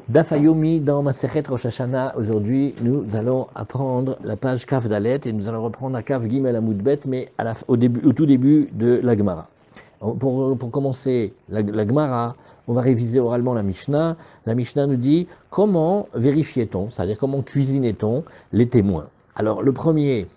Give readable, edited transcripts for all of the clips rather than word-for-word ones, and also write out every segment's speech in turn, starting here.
Daf Yomi dans Masechet Rosh Hashanah. Aujourd'hui, nous allons apprendre la page Kaf Dalet et nous allons reprendre à Kaf Gimel Amud Bet, mais au tout début de la Gemara. Pour commencer la Gemara, on va réviser oralement la Mishnah. La Mishnah nous dit comment vérifiait-on, c'est-à-dire comment cuisinait-on les témoins. Alors le premier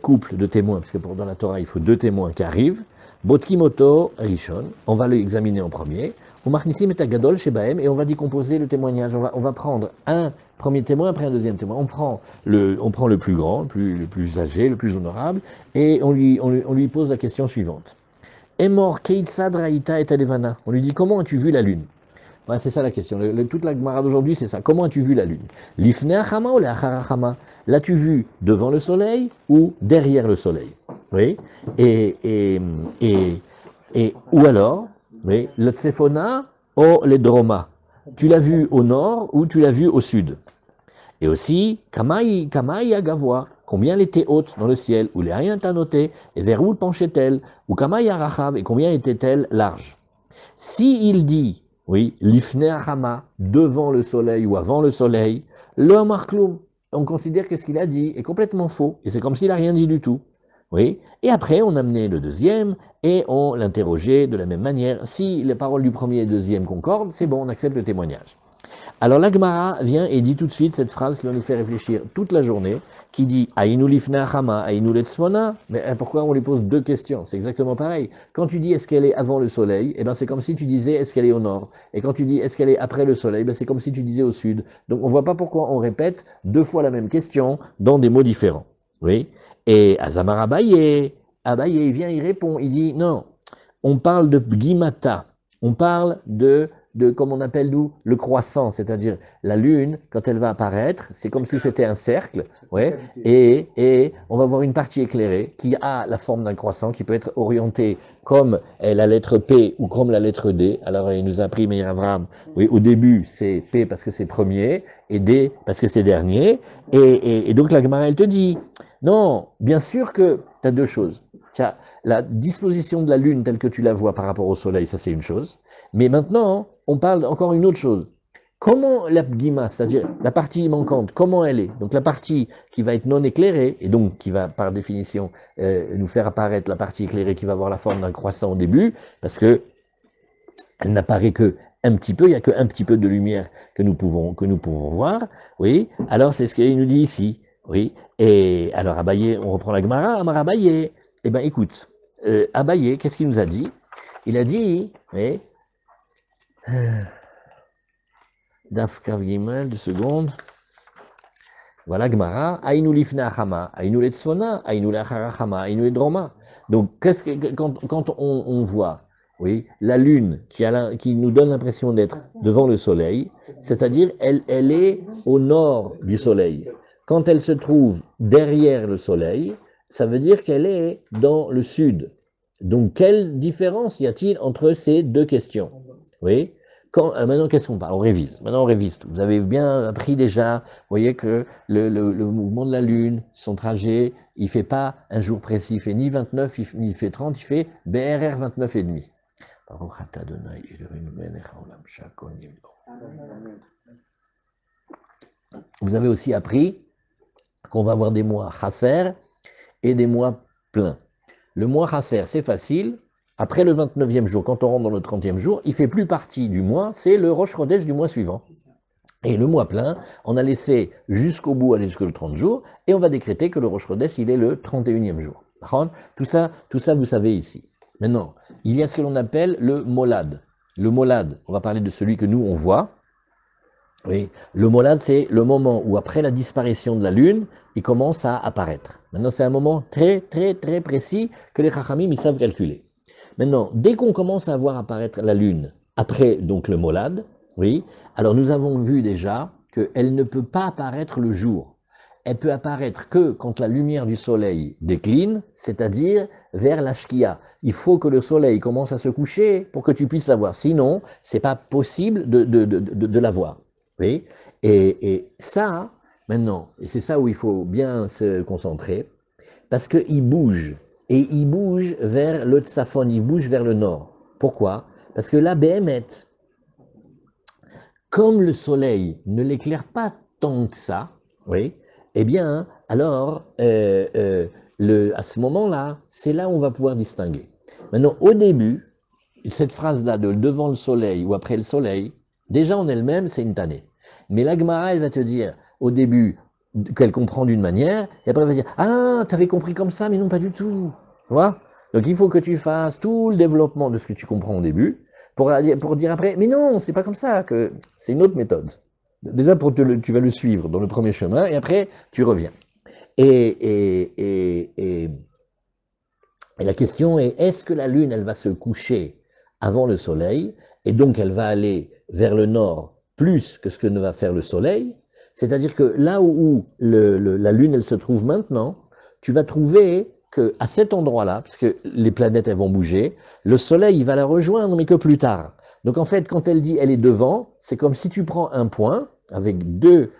couple de témoins, parce que dans la Torah il faut deux témoins qui arrivent, Botkimoto Rishon, on va l'examiner en premier. Ou Machnissim et Agadol chez Bahem, et on va décomposer le témoignage. On va prendre un premier témoin après un deuxième témoin. On prend le plus grand, le plus âgé, le plus honorable, et on lui pose la question suivante. Emor Keitzad Raïta et Alevana. On lui dit comment as-tu vu la lune? Ouais, c'est ça la question. Toute la Gemara d'aujourd'hui, c'est ça. Comment as-tu vu la lune? L'ifne achama ou l'achar. L'as-tu vu devant le soleil ou derrière le soleil? Oui. Ou alors, oui, le tsefona ou le droma. Tu l'as vu au nord ou tu l'as vu au sud? Et aussi, Kamaï Agavoa, combien elle était haute dans le ciel, ou les rien noté, et vers où penchait-elle, ou Kamaï Arachav, et combien était-elle large? Si il dit, oui, l'ifne Ahama, devant le soleil ou avant le soleil, le markloum, on considère que ce qu'il a dit est complètement faux, et c'est comme s'il n'a rien dit du tout. Oui. Et après, on amenait le deuxième, et on l'interrogeait de la même manière. Si les paroles du premier et deuxième concordent, c'est bon, on accepte le témoignage. Alors la Gemara vient et dit tout de suite cette phrase qui va nous faire réfléchir toute la journée, qui dit Aïnou lifna chama, Aïnou letzfona. Mais pourquoi on lui pose deux questions? C'est exactement pareil. Quand tu dis est-ce qu'elle est avant le soleil, eh ben c'est comme si tu disais est-ce qu'elle est au nord. Et quand tu dis est-ce qu'elle est après le soleil, ben c'est comme si tu disais au sud. Donc on voit pas pourquoi on répète deux fois la même question dans des mots différents. Oui. Et Azamar Abaye, il vient, il répond, il dit non, on parle de Gimata, on parle comme on appelle nous, le croissant, c'est-à-dire la lune, quand elle va apparaître, c'est comme si c'était un cercle, ouais, et on va voir une partie éclairée qui a la forme d'un croissant, qui peut être orientée comme la lettre P ou comme la lettre D. Alors il nous a appris Meir Avram, oui, au début c'est P parce que c'est premier, et D parce que c'est dernier, et donc la Gemara elle te dit, non, bien sûr que tu as deux choses. Tu as la disposition de la lune telle que tu la vois par rapport au soleil, ça c'est une chose. Mais maintenant, on parle encore une autre chose. Comment la bgima, c'est-à-dire la partie manquante, comment elle est? Donc la partie qui va être non éclairée, et donc qui va par définition nous faire apparaître la partie éclairée qui va avoir la forme d'un croissant au début, parce que elle n'apparaît que un petit peu, il n'y a qu'un petit peu de lumière que nous pouvons voir. Oui, alors c'est ce qu'il nous dit ici. Oui, et alors Abaye, on reprend la Gemara, Amar Abaye. Eh bien écoute, Abaye, qu'est-ce qu'il nous a dit? Il a dit, oui, Daf Kav Gimel, 2 secondes. Voilà Gemara, Aïnou lifna achama, Aïnou letzfona, Aïnou lacharachama, Aïnou ledroma. Donc quand on voit, oui, la lune qui nous donne l'impression d'être devant le soleil, c'est-à-dire elle est au nord du soleil. Quand elle se trouve derrière le soleil, ça veut dire qu'elle est dans le sud. Donc quelle différence y a-t-il entre ces deux questions? Oui. Maintenant, qu'est-ce qu'on parle? On révise. Maintenant, on révise tout. Vous avez bien appris déjà. Vous voyez que le mouvement de la Lune, son trajet, il ne fait pas un jour précis. Il fait ni 29, ni il fait 30, il fait BRR 29 et demi. Vous avez aussi appris qu'on va avoir des mois chasser et des mois pleins. Le mois chasser, c'est facile. Après le 29e jour, quand on rentre dans le 30e jour, il ne fait plus partie du mois, c'est le Rosh Chodesh du mois suivant. Et le mois plein, on a laissé jusqu'au bout, aller jusqu'au 30 jours, et on va décréter que le Rosh Chodesh, il est le 31e jour. Tout ça, vous savez ici. Maintenant, il y a ce que l'on appelle le molad. Le molad, on va parler de celui que nous, on voit. Oui, le molad, c'est le moment où, après la disparition de la lune, il commence à apparaître. Maintenant, c'est un moment très, très, très précis que les chachamim, ils savent calculer. Maintenant, dès qu'on commence à voir apparaître la lune, après donc le molad, oui, alors nous avons vu déjà qu'elle ne peut pas apparaître le jour. Elle peut apparaître que quand la lumière du soleil décline, c'est-à-dire vers la shkia. Il faut que le soleil commence à se coucher pour que tu puisses la voir. Sinon, c'est pas possible de la voir. Oui, et ça, maintenant, et c'est ça où il faut bien se concentrer, parce qu'il bouge, et il bouge vers le Tsafon, il bouge vers le nord. Pourquoi? Parce que la Béhémet, comme le soleil ne l'éclaire pas tant que ça, oui, eh bien, alors, à ce moment-là, c'est là où on va pouvoir distinguer. Maintenant, au début, cette phrase-là de devant le soleil ou après le soleil, déjà en elle-même, c'est une tannée. Mais la Gemara, elle va te dire, au début, qu'elle comprend d'une manière, et après elle va dire, ah, t'avais compris comme ça, mais non, pas du tout. Tu vois? Donc il faut que tu fasses tout le développement de ce que tu comprends au début, pour dire après, mais non, c'est pas comme ça, que c'est une autre méthode. Déjà, tu vas le suivre dans le premier chemin, et après, tu reviens. Et, et, et, et, et la question est, est-ce que la Lune, elle va se coucher avant le Soleil, et donc elle va aller vers le nord plus que ce que ne va faire le Soleil? C'est-à-dire que là où la Lune, elle se trouve maintenant, tu vas trouver qu'à cet endroit-là, puisque les planètes, elles vont bouger, le Soleil, il va la rejoindre, mais que plus tard. Donc en fait, quand elle dit elle est devant, c'est comme si tu prends un point avec deux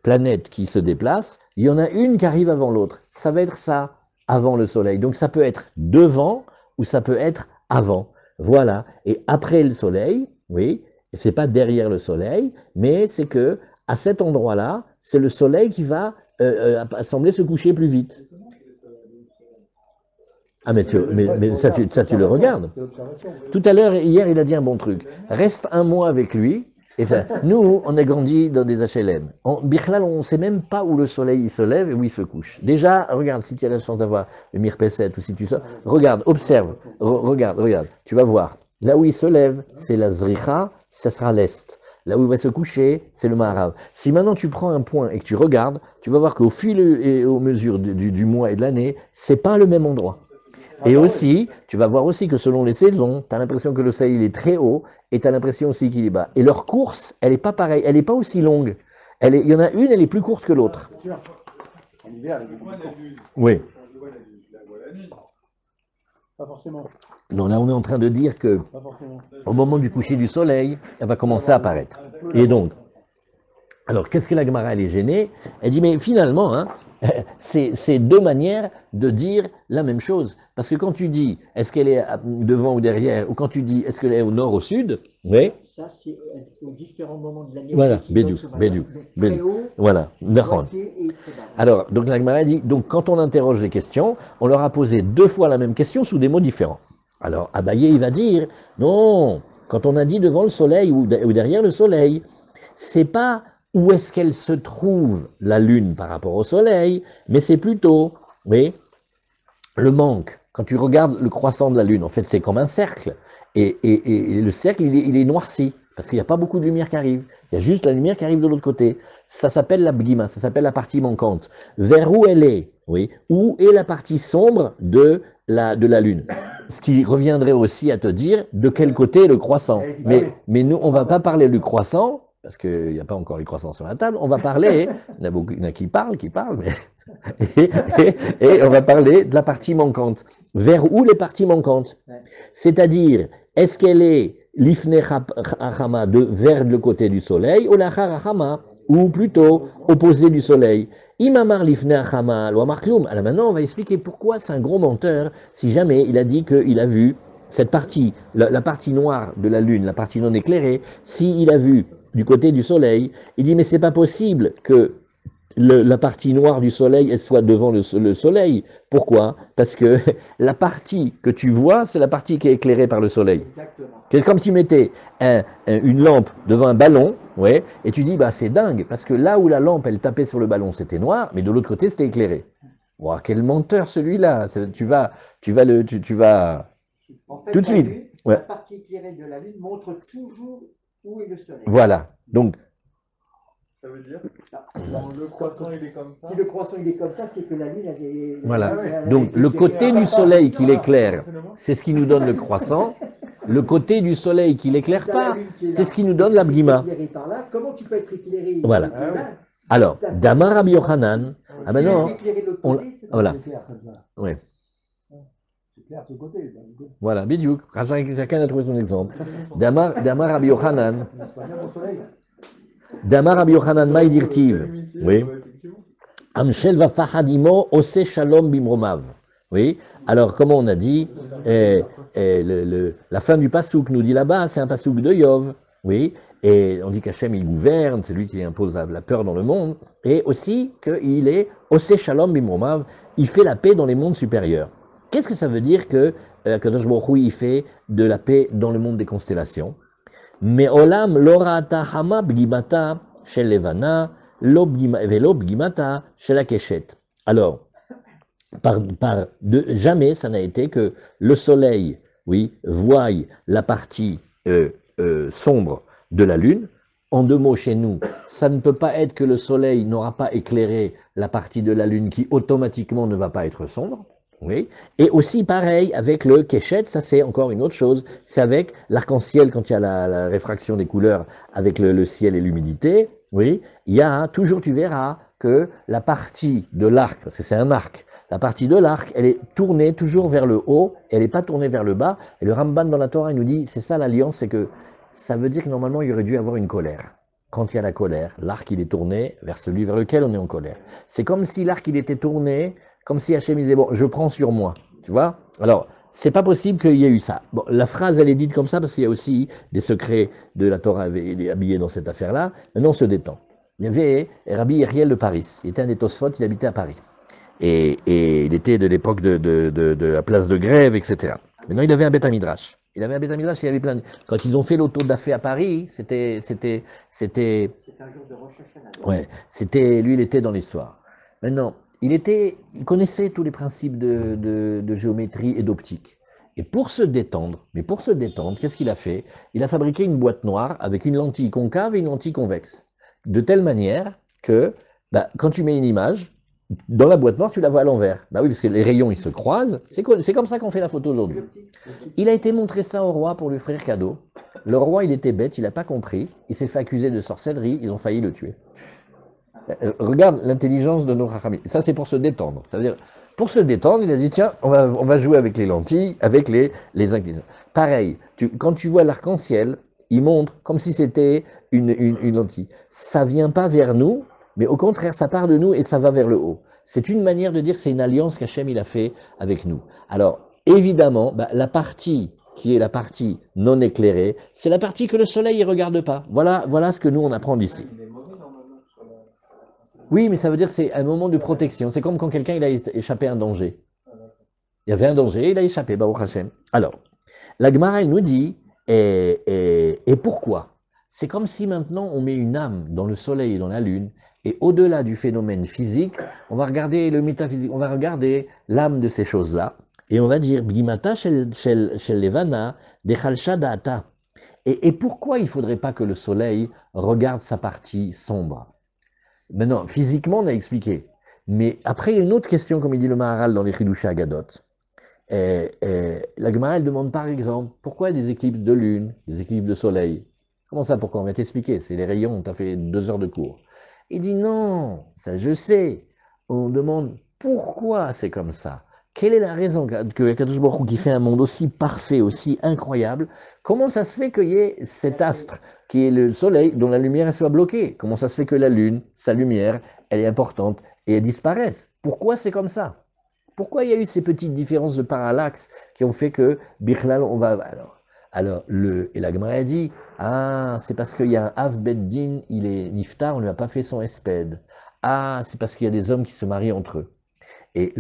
planètes qui se déplacent, il y en a une qui arrive avant l'autre. Ça va être ça, avant le soleil. Donc ça peut être devant ou ça peut être avant. Voilà. Et après le soleil, oui, c'est pas derrière le soleil, mais c'est que à cet endroit-là, c'est le soleil qui va sembler se coucher plus vite. Ah mais ça, tu le regardes. Tout à l'heure, hier, il a dit un bon truc. Reste un mois avec lui. Et ça, nous, on a grandi dans des HLM. En Bichlal, on ne sait même pas où le soleil il se lève et où il se couche. Déjà, regarde, si tu as la chance d'avoir le Mirpesset ou si tu sors, regarde, observe, regarde, tu vas voir. Là où il se lève, c'est la Zricha, ça sera l'Est. Là où il va se coucher, c'est le Maharav. Si maintenant tu prends un point et que tu regardes, tu vas voir qu'au fil et aux mesures du mois et de l'année, c'est pas le même endroit. Et aussi, tu vas voir aussi que selon les saisons, tu as l'impression que le soleil il est très haut et tu as l'impression aussi qu'il est bas. Et leur course, elle n'est pas pareille, elle n'est pas aussi longue. Il y en a une, elle est plus courte que l'autre. En hiver, elle est plus courte. Oui. Pas forcément. Non, là, on est en train de dire que au moment du coucher du soleil, elle va commencer à apparaître. Et donc, alors, qu'est-ce que la Gemara, elle est gênée? Elle dit, mais finalement, hein, c'est deux manières de dire la même chose. Parce que quand tu dis, est-ce qu'elle est devant ou derrière, ou quand tu dis, est-ce qu'elle est au nord ou au sud, oui. Ça, c'est aux différents moments de l'année. Voilà, Bédou. Voilà, d'accord. Alors, donc la Gemara dit, donc quand on interroge les questions, on leur a posé deux fois la même question sous des mots différents. Alors, Abaye, il va dire, non, quand on a dit devant le soleil ou derrière le soleil, c'est pas où est-ce qu'elle se trouve, la Lune, par rapport au Soleil, mais c'est plutôt, oui, le manque. Quand tu regardes le croissant de la Lune, en fait, c'est comme un cercle. Et le cercle, il est noirci, parce qu'il n'y a pas beaucoup de lumière qui arrive. Il y a juste la lumière qui arrive de l'autre côté. Ça s'appelle la bgima, ça s'appelle la partie manquante. Vers où elle est, oui, où est la partie sombre de la Lune. Ce qui reviendrait aussi à te dire de quel côté est le croissant. Mais nous, on ne va pas parler du croissant, parce qu'il n'y a pas encore les croissants sur la table, on va parler, il y en a qui parlent, mais et on va parler de la partie manquante. Vers où les parties manquantes? C'est-à-dire, est-ce qu'elle est l'ifne hachama, vers le côté du soleil, ou la hachama, ou plutôt opposé du soleil? Imamar l'ifne hachama, lo amarkloum. Alors maintenant, on va expliquer pourquoi c'est un gros menteur si jamais il a dit qu'il a vu cette partie, la partie noire de la lune, la partie non éclairée, s'il a vu du côté du soleil, il dit mais c'est pas possible que la partie noire du soleil elle soit devant le soleil. Pourquoi? Parce que la partie que tu vois, c'est la partie qui est éclairée par le soleil. C'est comme si tu mettais une lampe devant un ballon, ouais, et tu dis bah c'est dingue parce que là où la lampe elle tapait sur le ballon c'était noir, mais de l'autre côté c'était éclairé. Wow, quel menteur celui-là! Tu vas en fait, tout de suite. Lune, la partie éclairée de la Lune montre toujours où est le soleil. Voilà. Donc, ça veut dire le croissant il est comme ça. Si le croissant il est comme ça, c'est que la Lune avait. Voilà. Donc le côté du soleil qui l'éclaire, c'est ce qui nous donne le croissant. Le côté du soleil qui l'éclaire pas, c'est ce qui nous donne la bgima. Comment tu peux être éclairé? Voilà. Alors, Damar Rabbi Yochanan. Ah ben non. Voilà. Ouais. Voilà, bidiouk. Chacun a trouvé son exemple. Damar Rabbi Yochanan. Damar Rabbi Yochanan Maïdirtiv. Oui. Amshel va fahadimo ose shalom bimromav. Oui. Alors, comme on a dit, la fin du pasouk nous dit là-bas, c'est un pasouk de Yov. oui, et on dit qu'Hachem il gouverne, c'est lui qui impose la peur dans le monde, et aussi qu'il est Osé Shalom Bimromav, il fait la paix dans les mondes supérieurs. Qu'est-ce que ça veut dire que Kadosh Baruch Hu, il fait de la paix dans le monde des constellations? Mais olam lorata hama bgimata shel levana velo bgimata shel akeshet. Alors, jamais ça n'a été que le soleil, oui, voie la partie sombre de la lune. En deux mots chez nous, ça ne peut pas être que le soleil n'aura pas éclairé la partie de la lune qui automatiquement ne va pas être sombre. Oui. Et aussi pareil avec le keshet, ça c'est encore une autre chose, c'est avec l'arc-en-ciel quand il y a la réfraction des couleurs avec le ciel et l'humidité, oui, il y a toujours, tu verras que la partie de l'arc, parce que c'est un arc, la partie de l'arc, elle est tournée toujours vers le haut, elle n'est pas tournée vers le bas, et le Ramban dans la Torah, il nous dit, c'est ça l'alliance, c'est que ça veut dire que normalement il y aurait dû avoir une colère. Quand il y a la colère, l'arc il est tourné vers celui vers lequel on est en colère. C'est comme si l'arc il était tourné, comme si Hachem disait, bon, je prends sur moi, tu vois. Alors, c'est pas possible qu'il y ait eu ça. Bon, la phrase, elle est dite comme ça parce qu'il y a aussi des secrets de la Torah habillés dans cette affaire-là. Maintenant, on se détend. Il y avait Rabbi Yeriel de Paris. Il était un des Tosfot, il habitait à Paris. Et il était de l'époque de la place de Grève, etc. Maintenant, il avait un Beth Midrash. Il avait un Beth Midrash, il avait plein de... Quand ils ont fait l'auto d'affaires à Paris, c'était... C'est un jour de recherche à Ouais, c'était... Lui, il était dans l'histoire. Maintenant, il connaissait tous les principes de géométrie et d'optique. Et pour se détendre, qu'est-ce qu'il a fait? Il a fabriqué une boîte noire avec une lentille concave et une lentille convexe. De telle manière que, quand tu mets une image, dans la boîte noire, tu la vois à l'envers. Bah oui, parce que les rayons, ils se croisent. C'est comme ça qu'on fait la photo aujourd'hui. Il a été montré ça au roi pour lui offrir cadeau. Le roi, il était bête, il n'a pas compris. Il s'est fait accuser de sorcellerie, ils ont failli le tuer. Regarde l'intelligence de nos rachamim. Ça, c'est pour se détendre. Ça veut dire, pour se détendre, il a dit, tiens, on va jouer avec les lentilles, avec les inclinaisons. Pareil, quand tu vois l'arc-en-ciel, il montre comme si c'était une lentille. Ça vient pas vers nous, mais au contraire, ça part de nous et ça va vers le haut. C'est une manière de dire que c'est une alliance qu'Hachem il a fait avec nous. Alors, évidemment, la partie qui est la partie non éclairée, c'est la partie que le soleil ne regarde pas. Voilà ce que nous, on apprend d'ici. Oui, mais ça veut dire que c'est un moment de protection. C'est comme quand quelqu'un il a échappé à un danger. Il y avait un danger, il a échappé, Baruch Hashem. Alors, la Gemara, elle nous dit, et pourquoi? C'est comme si maintenant on met une âme dans le soleil et dans la lune, et au-delà du phénomène physique, on va regarder le métaphysique, on va regarder l'âme de ces choses-là, et on va dire, B'gimata shel levana dechal shadata. Et pourquoi il ne faudrait pas que le soleil regarde sa partie sombre? Maintenant, physiquement, on a expliqué. Mais après, il y a une autre question, comme il dit le Maharal dans les Chidushé Agadot. La Gemara, elle demande par exemple, pourquoi des éclipses de lune, des éclipses de soleil? Comment ça, pourquoi? On va t'expliquer, c'est les rayons, tu as fait 2 heures de cours. Il dit non, ça je sais. On demande pourquoi c'est comme ça. Quelle est la raison que Kadosh Baruch Hu, qui fait un monde aussi parfait, aussi incroyable, comment ça se fait qu'il y ait cet astre qui est le soleil, dont la lumière elle soit bloquée? Comment ça se fait que la lune, sa lumière, elle est importante et elle disparaisse? Pourquoi c'est comme ça? Pourquoi il y a eu ces petites différences de parallaxe qui ont fait que Bichlal, on va... et la Gemara a dit, c'est parce qu'il y a un Av Beddin, il est niftar, on ne lui a pas fait son espède. C'est parce qu'il y a des hommes qui se marient entre eux. Et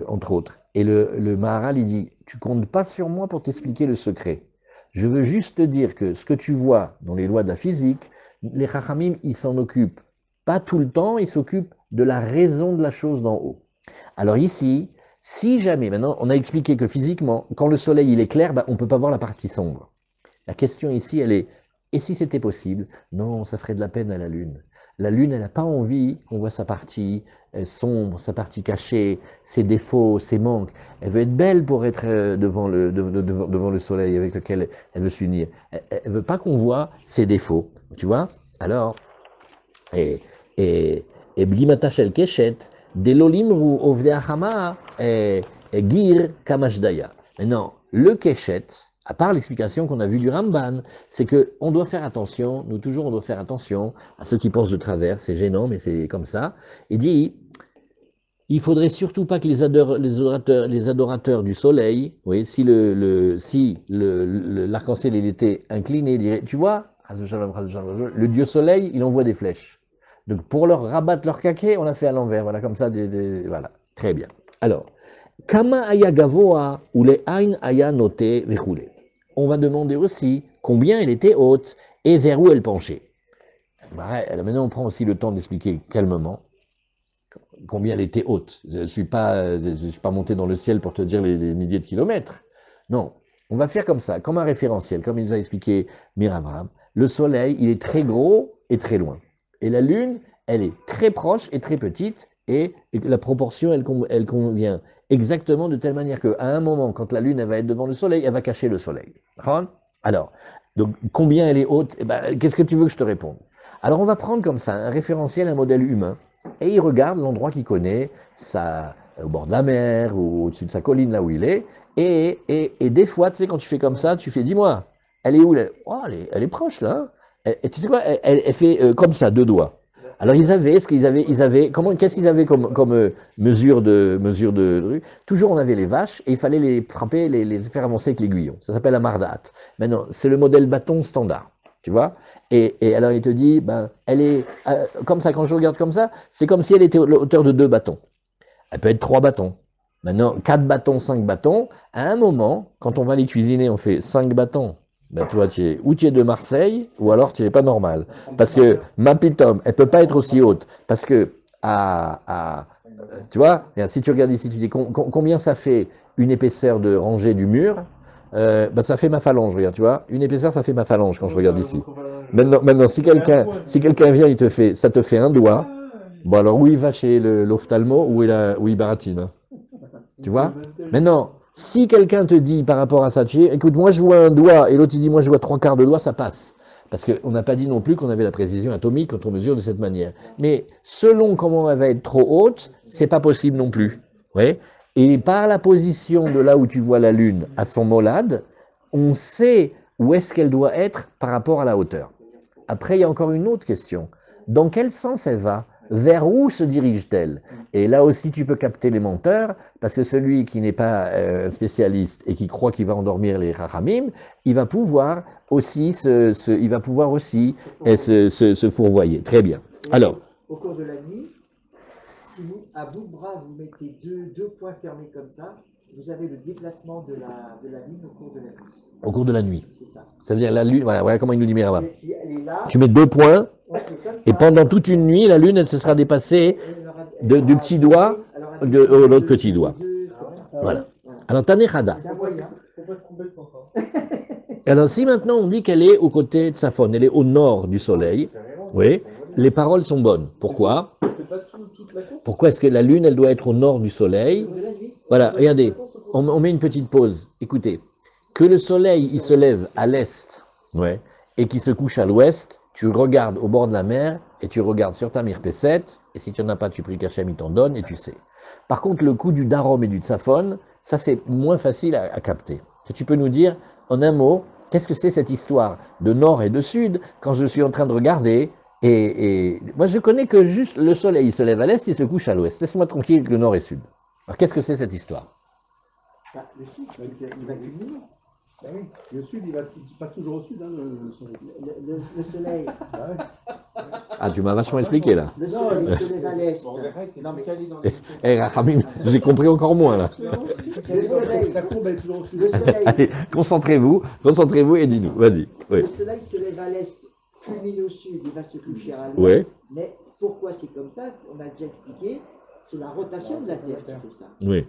entre autres. Et le Maharal, il dit, tu comptes pas sur moi pour t'expliquer le secret. Je veux juste te dire que ce que tu vois dans les lois de la physique, les Chachamim, ils s'en occupent pas tout le temps, ils s'occupent de la raison de la chose d'en haut. Alors ici, si jamais, maintenant, on a expliqué que physiquement, quand le soleil il est clair, on ne peut pas voir la partie sombre. La question ici, elle est, et si c'était possible? Non, ça ferait de la peine à la Lune. La Lune, elle n'a pas envie qu'on voit sa partie sombre, sa partie cachée, ses défauts, ses manques. Elle veut être belle pour être devant le soleil avec lequel elle veut s'unir. Elle ne veut pas qu'on voit ses défauts, tu vois? Alors, et Blimata Shel Keshet, Delolimru Ovdei Achama, Gir Kamashdaya. Maintenant, le Keshet, à part l'explication qu'on a vue du Ramban, c'est que on doit faire attention, nous toujours on doit faire attention à ceux qui pensent de travers, c'est gênant, mais c'est comme ça. Il dit, il faudrait surtout pas que les adorateurs du soleil, oui, si l'arc-en-ciel il était incliné, dirait, tu vois, le dieu soleil, il envoie des flèches. Donc pour leur rabattre leur caquet, on a fait à l'envers, voilà, comme ça, voilà, très bien. Alors, Kama aya gavoa ou les ain aya noté vechoulé. On va demander aussi combien elle était haute et vers où elle penchait. Bah, maintenant, on prend aussi le temps d'expliquer calmement combien elle était haute. Je ne suis pas monté dans le ciel pour te dire les milliers de kilomètres. Non, on va faire comme ça, comme un référentiel, comme il nous a expliqué Miravam. Le soleil, il est très gros et très loin. Et la lune, elle est très proche et très petite, et la proportion, elle convient exactement de telle manière qu'à un moment, quand la lune elle va être devant le soleil, elle va cacher le soleil. Alors, donc, combien elle est haute? Eh ben, qu'est-ce que tu veux que je te réponde? Alors, on va prendre comme ça un référentiel, un modèle humain, et il regarde l'endroit qu'il connaît, au bord de la mer ou au-dessus de sa colline, là où il est. Et des fois, tu sais, quand tu fais comme ça, tu fais, dis-moi, elle est où oh, elle est proche, là. Et tu sais quoi, elle fait comme ça, deux doigts. Alors qu'est-ce qu'ils avaient comme mesure de rue? Toujours on avait les vaches et il fallait les frapper, les faire avancer avec l'aiguillon. Ça s'appelle la mardat. Maintenant, c'est le modèle bâton standard, tu vois? Et alors il te dit, ben, elle est comme ça, quand je regarde comme ça, c'est comme si elle était à hauteur de 2 bâtons. Elle peut être 3 bâtons. Maintenant, 4 bâtons, 5 bâtons. À un moment, quand on va les cuisiner, on fait 5 bâtons. Ben, toi, tu es de Marseille, ou alors tu n'es pas normal. Parce que ma pitom, elle peut pas être aussi haute. Parce que, tu vois, regarde, si tu regardes ici, tu dis combien ça fait une épaisseur de rangée du mur. Ben, ça fait ma phalange, regarde, tu vois. Une épaisseur, ça fait ma phalange quand je regarde ici. Maintenant, si quelqu'un vient, ça te fait un doigt. Bon, alors, où il va chez l'ophtalmo, où il baratine, hein. Tu vois? Maintenant, si quelqu'un te dit par rapport à ça, tu dis, écoute, moi je vois un doigt, et l'autre il dit, moi je vois 3/4 de doigt, ça passe. Parce qu'on n'a pas dit non plus qu'on avait la précision atomique quand on mesure de cette manière. Mais selon comment elle va être trop haute, c'est pas possible non plus. Ouais. Et par la position de là où tu vois la Lune à son molade, on sait où est-ce qu'elle doit être par rapport à la hauteur. Après, il y a encore une autre question. Dans quel sens elle va? Vers où se dirige-t-elle? Et là aussi, tu peux capter les menteurs, parce que celui qui n'est pas spécialiste et qui croit qu'il va endormir les rachamim, il va pouvoir aussi se fourvoyer. Très bien. Alors, Au cours de la nuit, si vous, à bout de bras, vous mettez deux points fermés comme ça, vous avez le déplacement de la Lune au cours de la nuit. au cours de la nuit. C'est ça. Ça veut dire la Lune, voilà comment il nous dit Mirama. Elle est là. Tu mets 2 points, Ouais, comme ça. et pendant toute une nuit, la Lune, elle se sera dépassée du petit doigt à l'autre petit doigt. Voilà. Alors, Tanechada. C'est un moyen. Faut pas se tromper de sens, hein. Alors, si maintenant on dit qu'elle est aux côtés de Saphon, elle est au nord du soleil, oui, les paroles sont bonnes. Pourquoi? C'est pas toute la course. Pourquoi est-ce que la Lune, elle doit être au nord du soleil? De la nuit. Voilà, regardez, on met une petite pause. Écoutez, que le soleil, il se lève à l'est, ouais, et qu'il se couche à l'ouest, tu regardes au bord de la mer, et tu regardes sur ta mirpesset, et si tu n'en as pas, tu pries qu'Hachem, il t'en donne, et tu sais. Par contre, le coup du darom et du tsaphon, ça c'est moins facile à capter. Tu peux nous dire, en un mot, qu'est-ce que c'est cette histoire de nord et de sud, quand je suis en train de regarder, et moi je connais que juste le soleil, il se lève à l'est, il se couche à l'ouest. Laisse-moi tranquille avec le nord et sud. Alors qu'est-ce que c'est cette histoire? Bah, le sud, il va culminer. Ben oui, le sud, il passe toujours au sud, hein, le soleil. Le soleil. Ah ouais. Ah, tu m'as vachement expliqué là. Le soleil il se lève à l'est. Non, mais Eh, Rachamim, j'ai compris encore moins là. Le soleil, La courbe est toujours au sud. le soleil, Allez, concentrez-vous et dis-nous, vas-y. Oui. le soleil se lève à l'est, culmine au sud, il va se coucher à l'ouest. Ouais. Mais pourquoi c'est comme ça? On a déjà expliqué. C'est la rotation de la Terre qui fait ça. Oui.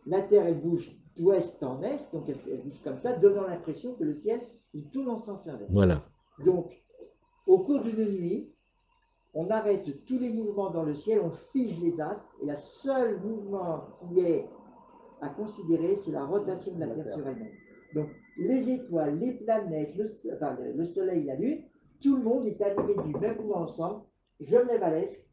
La Terre, elle bouge d'ouest en est, donc elle bouge comme ça, donnant l'impression que le ciel, il tourne en sens inverse. Voilà. Donc, au cours d'une nuit, on arrête tous les mouvements dans le ciel, on fige les astres, et le seul mouvement qui est à considérer, c'est la rotation de la Terre sur elle-même. Donc, les étoiles, les planètes, le soleil, la lune, tout le monde est animé du même mouvement ensemble. Je me lève à l'est,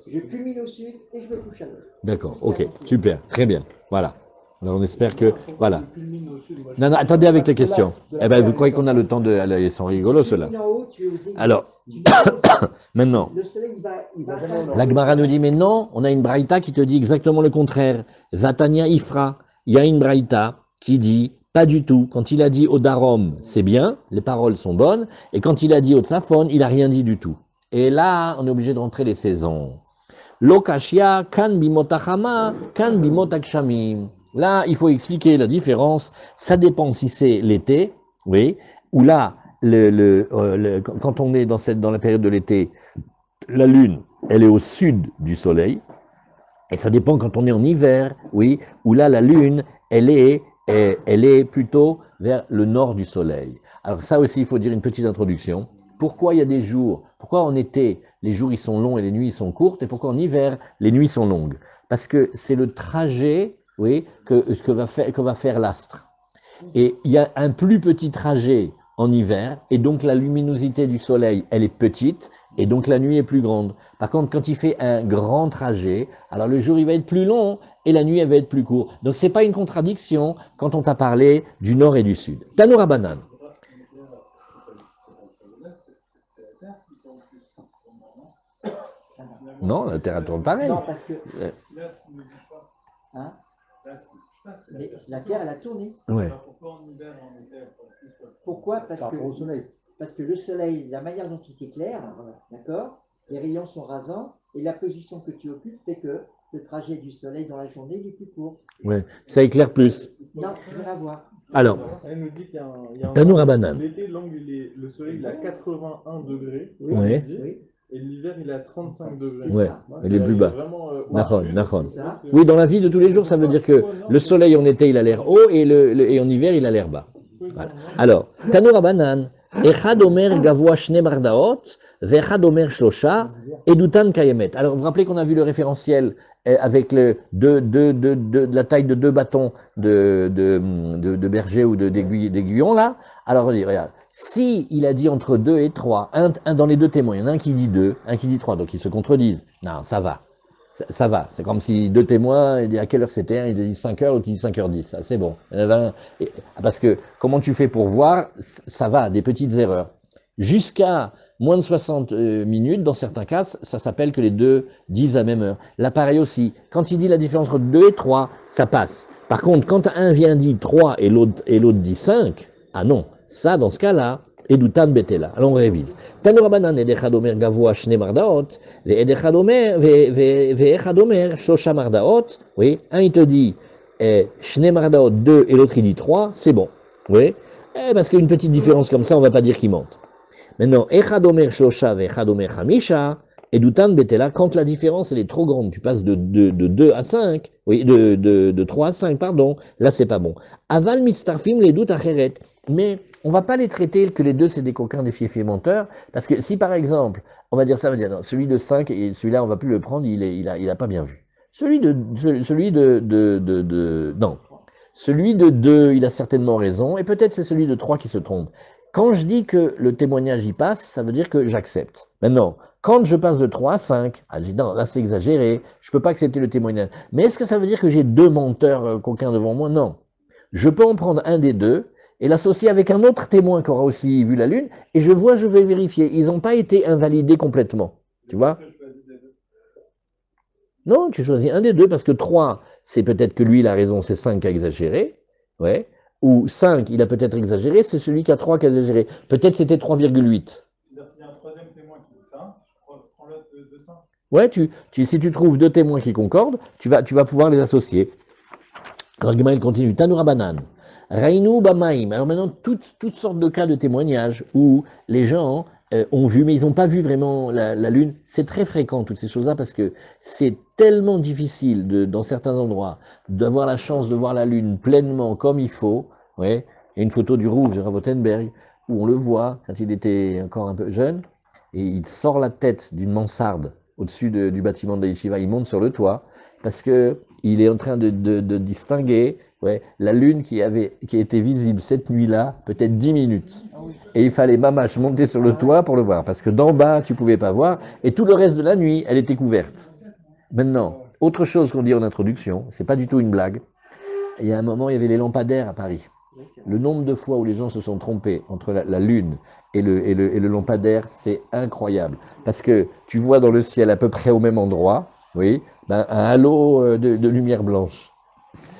je culmine au sud et je me couche à l'ouest. D'accord, ok, super, très bien. Voilà. Alors on espère que, voilà. Culmine au sud, moi, je- Non, non, attendez avec les Parce que questions. l'axe de la Eh ben, Terre vous est croyez dans- qu'on a le temps de... Allez, ils sont rigolos, Si tu ceux-là. culmines en haut, tu es aux zénith. Alors, Tu descends au sol. maintenant, Le soleil, il va jamais atteindre au nord. la Gemara nous dit, mais non, on a une braïta qui te dit exactement le contraire. Vatania Ifra, il y a une braïta qui dit, pas du tout. Quand il a dit au Darom, c'est bien, les paroles sont bonnes, et quand il a dit au Tsafon, il a rien dit du tout. Et là, on est obligé de rentrer les saisons. Lokashia, kan bimotachama, kan bimotakshamim. Là, il faut expliquer la différence. Ça dépend si c'est l'été, oui, ou là, quand on est dans la période de l'été, la lune, elle est au sud du soleil, et ça dépend quand on est en hiver, oui, où là, la lune, elle est plutôt vers le nord du soleil. Alors ça aussi, il faut dire une petite introduction. Pourquoi il y a des jours, pourquoi en été, les jours ils sont longs et les nuits sont courtes, et pourquoi en hiver, les nuits sont longues? Parce que c'est le trajet, oui, que va faire l'astre. Et il y a un plus petit trajet en hiver, et donc la luminosité du soleil, elle est petite, et donc la nuit est plus grande. Par contre, quand il fait un grand trajet, alors le jour il va être plus long, et la nuit elle va être plus courte. Donc c'est pas une contradiction quand on t'a parlé du nord et du sud. Tanoura Banan. Non, la Terre elle tourne pareil. Non, parce que Là, ce qu'on ne bouge pas. hein, Là, ce qu'on ne bouge pas, c'est mais la Terre, elle a tourné. Ouais. Alors, pourquoi en hiver, en été, elle tourne plus que- Pourquoi? Parce Par rapport au que, soleil. parce que le soleil, la manière dont il t'éclaire, d'accord, les rayons sont rasants, et la position que tu occupes fait que le trajet du soleil dans la journée il est plus court. Ouais, ça éclaire plus. Non, rien à voir. Alors, Elle nous dit qu'il y a il y a un Tanoura angle. Banan. L'été, l'angle, le soleil, il est à 81 degrés. Ouais. midi, Oui, Et l'hiver, il est à 35 degrés. c'est Ouais. ça. Elle est plus bas. Vraiment, au Nahon, sud. Nahon. C'est ça. Oui, dans la vie de tous les jours, ça veut dire que le soleil en été, il a l'air haut, et en hiver, il a l'air bas. Voilà. Alors, Tanoura Banan, Echad Omer Gavoa Shne Mardaot, Vechad Omer Shlosha, Edutan Kayemet. Alors, vous vous rappelez qu'on a vu le référentiel avec la taille de deux bâtons de berger ou d'aiguillon, là. Alors, regarde, si il a dit entre 2 et 3, un dans les deux témoins, il y en a un qui dit 2, un qui dit 3, donc ils se contredisent. Non, ça va. Ça va, c'est comme si deux témoins, il dit à quelle heure c'était, un il dit 5h, l'autre il dit 5h10, ça c'est bon. Parce que comment tu fais pour voir, ça va, des petites erreurs. Jusqu'à moins de 60 minutes, dans certains cas, ça s'appelle que les deux disent à la même heure. Là pareil aussi, quand il dit la différence entre 2 et 3, ça passe. Par contre, quand un vient dit 3 et l'autre dit 5, ah non, ça dans ce cas-là, Edutan Betela. Alors on révise. Tanourabanan edechad omer gavoa shne mardaot, ve'edechad omer ve'echad omer shosha mardaot. Oui, un il te dit shne mardaot 2 et l'autre il dit 3, c'est bon. Oui, parce qu'une petite différence comme ça, on va pas dire qu'il mente. Maintenant, echad omer shosha ve'echad omer chamisha, Edutan Betela, quand la différence elle est trop grande, tu passes de 2 à 5, oui, de 3 à 5, pardon, là c'est pas bon. Aval mitztarfim les doutes acheret. Mais on va pas les traiter que les deux c'est des coquins, des fiefs menteurs, parce que si par exemple, on va dire ça, on va dire non, celui de 5 et celui-là on va plus le prendre, il a pas bien vu. Celui de non, celui de 2, il a certainement raison, et peut-être c'est celui de 3 qui se trompe. Quand je dis que le témoignage y passe, ça veut dire que j'accepte. Maintenant, quand je passe de 3 à 5, je dis non, là c'est exagéré, je peux pas accepter le témoignage. Mais est-ce que ça veut dire que j'ai deux menteurs coquins devant moi? Non. Je peux en prendre un des deux et l'associer avec un autre témoin qui aura aussi vu la Lune, et je vais vérifier. Ils n'ont pas été invalidés complètement. Tu vois? Non, tu choisis un des deux, parce que 3, c'est peut-être que lui, il a raison, c'est 5 qui a exagéré. Ouais. Ou 5, il a peut-être exagéré, c'est celui qui a 3 qui a exagéré. Peut-être c'était 3,8. S'il y a un troisième témoin qui dit ça, je prends l'autre de ça. Ouais, si tu trouves deux témoins qui concordent, tu vas pouvoir les associer. L'argument, il continue. Tanoura Banan. Rainu Bamaim. Alors maintenant, toutes sortes de cas de témoignages où les gens ont vu, mais ils n'ont pas vu vraiment la Lune. C'est très fréquent, toutes ces choses-là, parce que c'est tellement difficile, dans certains endroits, d'avoir la chance de voir la Lune pleinement comme il faut. Ouais. Il y a une photo du Rouge de Ravotenberg, où on le voit quand il était encore un peu jeune, et il sort la tête d'une mansarde au-dessus du bâtiment de la Yeshiva, il monte sur le toit, parce que il est en train de distinguer la lune qui était visible cette nuit-là, peut-être 10 minutes. Et il fallait mamache monter sur le toit pour le voir, parce que d'en bas, tu pouvais pas voir, et tout le reste de la nuit, elle était couverte. Maintenant, autre chose qu'on dit en introduction, c'est pas du tout une blague. il y a un moment, il y avait les lampadaires à Paris. Le nombre de fois où les gens se sont trompés entre la lune et le lampadaire, c'est incroyable. Parce que tu vois dans le ciel à peu près au même endroit, oui, ben, un halo de lumière blanche.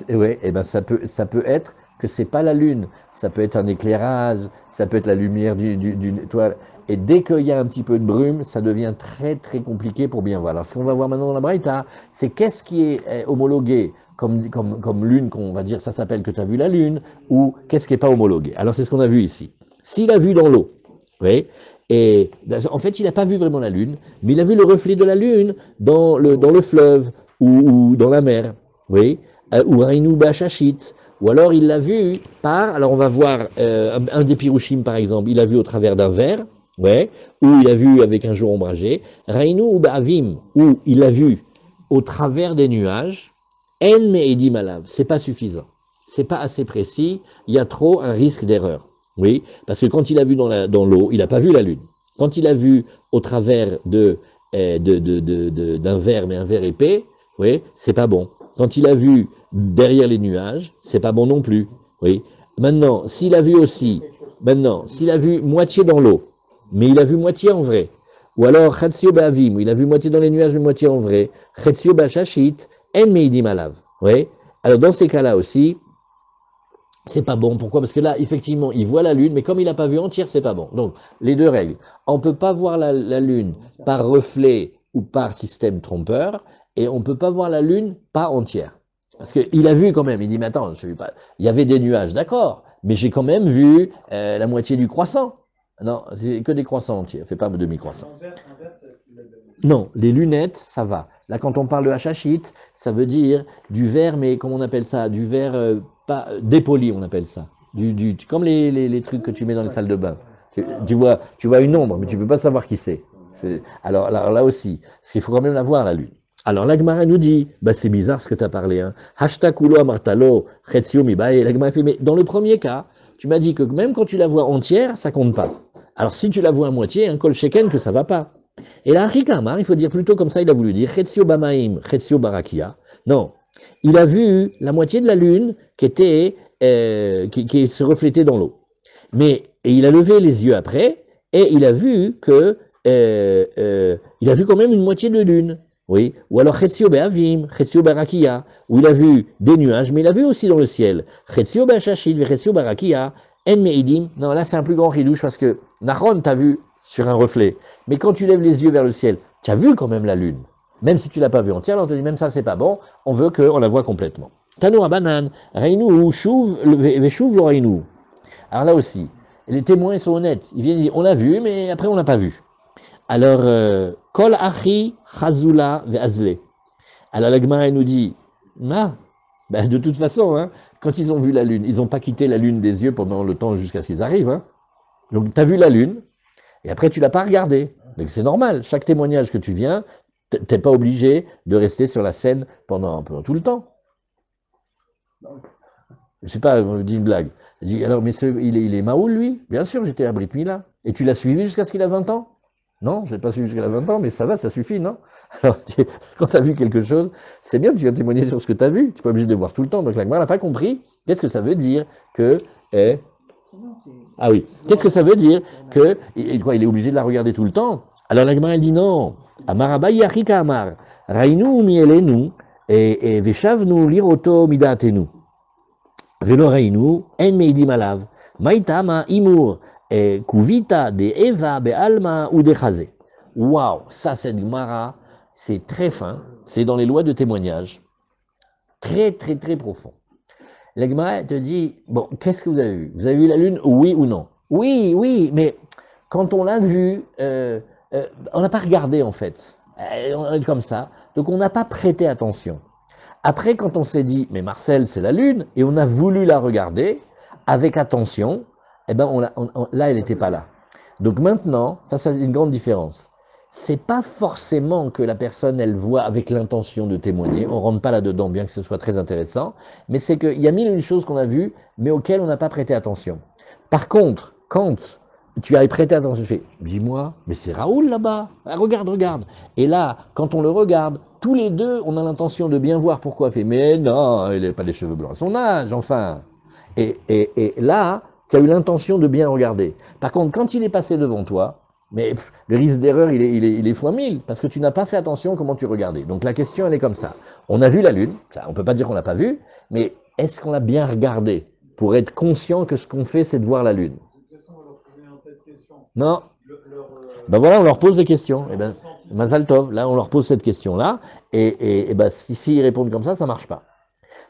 Ouais, et ben ça peut être que c'est pas la lune, ça peut être un éclairage, ça peut être la lumière d'une étoile. Et dès qu'il y a un petit peu de brume, ça devient très très compliqué pour bien voir. Alors ce qu'on va voir maintenant dans la Braïta, c'est qu'est-ce qui est homologué comme lune, qu'on va dire ça s'appelle que tu as vu la lune, ou qu'est-ce qui n'est pas homologué. Alors c'est ce qu'on a vu ici. S'il a vu dans l'eau, oui, et en fait il n'a pas vu vraiment la lune, mais il a vu le reflet de la lune dans le fleuve ou dans la mer, oui, ou Rainou Bachachit, ou alors il l'a vu alors on va voir un des Pirushim par exemple, il l'a vu au travers d'un verre, ouais, ou il a vu avec un jour ombragé, Rainou ou Ba'avim, où il l'a vu au travers des nuages, En Me'edim Alav, c'est pas suffisant, c'est pas assez précis, il y a trop un risque d'erreur, oui, parce que quand il a vu dans l'eau, il n'a pas vu la lune. Quand il a vu au travers d'un verre, mais un verre épais, oui, c'est pas bon. Quand il a vu derrière les nuages, c'est pas bon non plus. Oui. Maintenant, s'il a vu moitié dans l'eau, mais il a vu moitié en vrai, ou alors Chatzio Ba'avim, où il a vu moitié dans les nuages, mais moitié en vrai, Chatzio Ba'shashit, En Meidim Alav. Oui. Alors dans ces cas-là aussi, c'est pas bon. Pourquoi? Parce que là, effectivement, il voit la lune, mais comme il n'a pas vu entière, c'est pas bon. Donc, les deux règles. On ne peut pas voir la lune par reflet ou par système trompeur, et on ne peut pas voir la lune pas entière. Parce qu'il a vu quand même, il dit, mais attends, je pas. Il y avait des nuages, d'accord, mais j'ai quand même vu la moitié du croissant. Non, c'est que des croissants entiers, fais pas demi-croissant. Non, les lunettes, ça va. Là, quand on parle de hachachit, ça veut dire du verre, mais comment on appelle ça? Du verre pas dépoli, on appelle ça. Comme les trucs que tu mets dans les salles de bain. Tu vois une ombre, mais tu ne peux pas savoir qui c'est. Alors là aussi, parce qu'il faut quand même la voir, la lune. Alors l'Agmara nous dit, bah, c'est bizarre ce que tu as parlé. Hein. Hashtakulo amartalo, chetzio mibaye. L'Agmara fait, mais dans le premier cas, tu m'as dit que même quand tu la vois entière, ça compte pas. Alors si tu la vois à moitié, un kol sheken, que ça va pas. Et là, Rikamar, il faut dire plutôt comme ça, il a voulu dire chetzio bamaim, chetzio barakia. Non, il a vu la moitié de la lune qui se reflétait dans l'eau. Et il a levé les yeux après, et il a vu il a vu quand même une moitié de lune. Oui. Ou alors Chetzio Be'avim, Chetzio Barakia, où il a vu des nuages, mais il a vu aussi dans le ciel. Chetzio Be'ashashid, Chetzio Barakia, En Meidim. Non, là c'est un plus grand ridouche parce que Nahon t'a vu sur un reflet. Mais quand tu lèves les yeux vers le ciel, tu as vu quand même la lune. Même si tu ne l'as pas vue entière, on te dit même ça c'est pas bon, on veut qu'on la voit complètement. Tano Abanan, Reinu, Chouv, Veshuv, Reinu. Alors là aussi, les témoins ils sont honnêtes. Ils viennent dire on l'a vu, mais après on l'a pas vu. Alors, Kol Achi, Chazula, Ve'azle. Alors la Gemara nous dit, ben, de toute façon, hein, quand ils ont vu la lune, ils n'ont pas quitté la lune des yeux pendant le temps jusqu'à ce qu'ils arrivent. Hein. Donc tu as vu la lune, et après tu ne l'as pas regardée. Donc c'est normal, chaque témoignage que tu viens, tu n'es pas obligé de rester sur la scène pendant tout le temps. Je ne sais pas, on me dit une blague. Je dis, alors, mais il est Maoul, lui? Bien sûr, j'étais à Brit Mila. Et tu l'as suivi jusqu'à ce qu'il a 20 ans? Non, je ne l'ai pas suivi jusqu'à 20 ans, mais ça va, ça suffit, non? Alors, quand tu as vu quelque chose, c'est bien que tu viens témoigner sur ce que tu as vu. Tu n'es pas obligé de le voir tout le temps. Donc, la Gemara n'a pas compris. Qu'est-ce que ça veut dire que... Ah oui. Qu'est-ce que ça veut dire que... Et quoi, il est obligé de la regarder tout le temps? Alors, la Gemara, elle dit non. Amarabayi achika amar. Rainu mielenu et veshavnu liroto midatenu. Velo rainu en meidim alav. Maitama imur. Kuvita de Eva be Alma ou de Chazé. Waouh, ça, cette Gemara, c'est très fin. C'est dans les lois de témoignage. Très, très, très profond. La Gemara te dit, bon, qu'est-ce que vous avez vu? Vous avez vu la lune, oui ou non? Oui, oui, mais quand on l'a vue, on n'a pas regardé en fait. On est comme ça. Donc on n'a pas prêté attention. Après, quand on s'est dit, mais Marcel, c'est la lune, et on a voulu la regarder avec attention, eh ben là, elle n'était pas là. Donc maintenant, ça c'est une grande différence. C'est pas forcément que la personne, elle voit avec l'intention de témoigner. On rentre pas là-dedans, bien que ce soit très intéressant. Mais c'est qu'il y a mille et une choses qu'on a vues, mais auxquelles on n'a pas prêté attention. Par contre, quand tu as prêté attention, je fais, dis-moi, mais c'est Raoul là-bas, ah, regarde, regarde. Et là, quand on le regarde, tous les deux, on a l'intention de bien voir pourquoi. Il fait, mais non, il n'a pas les cheveux blancs à son âge, enfin. Et là, tu as eu l'intention de bien regarder. Par contre, quand il est passé devant toi, mais le risque d'erreur, il est fois 1000, parce que tu n'as pas fait attention à comment tu regardais. Donc la question, elle est comme ça. On a vu la Lune, ça, on ne peut pas dire qu'on ne l'a pas vue, mais est-ce qu'on l'a bien regardé pour être conscient que ce qu'on fait, c'est de voir la Lune? Non. Ben voilà, on leur pose des questions. Et ben, Mazal Tov, là, on leur pose cette question-là, et ben, si ils répondent comme ça ne marche pas.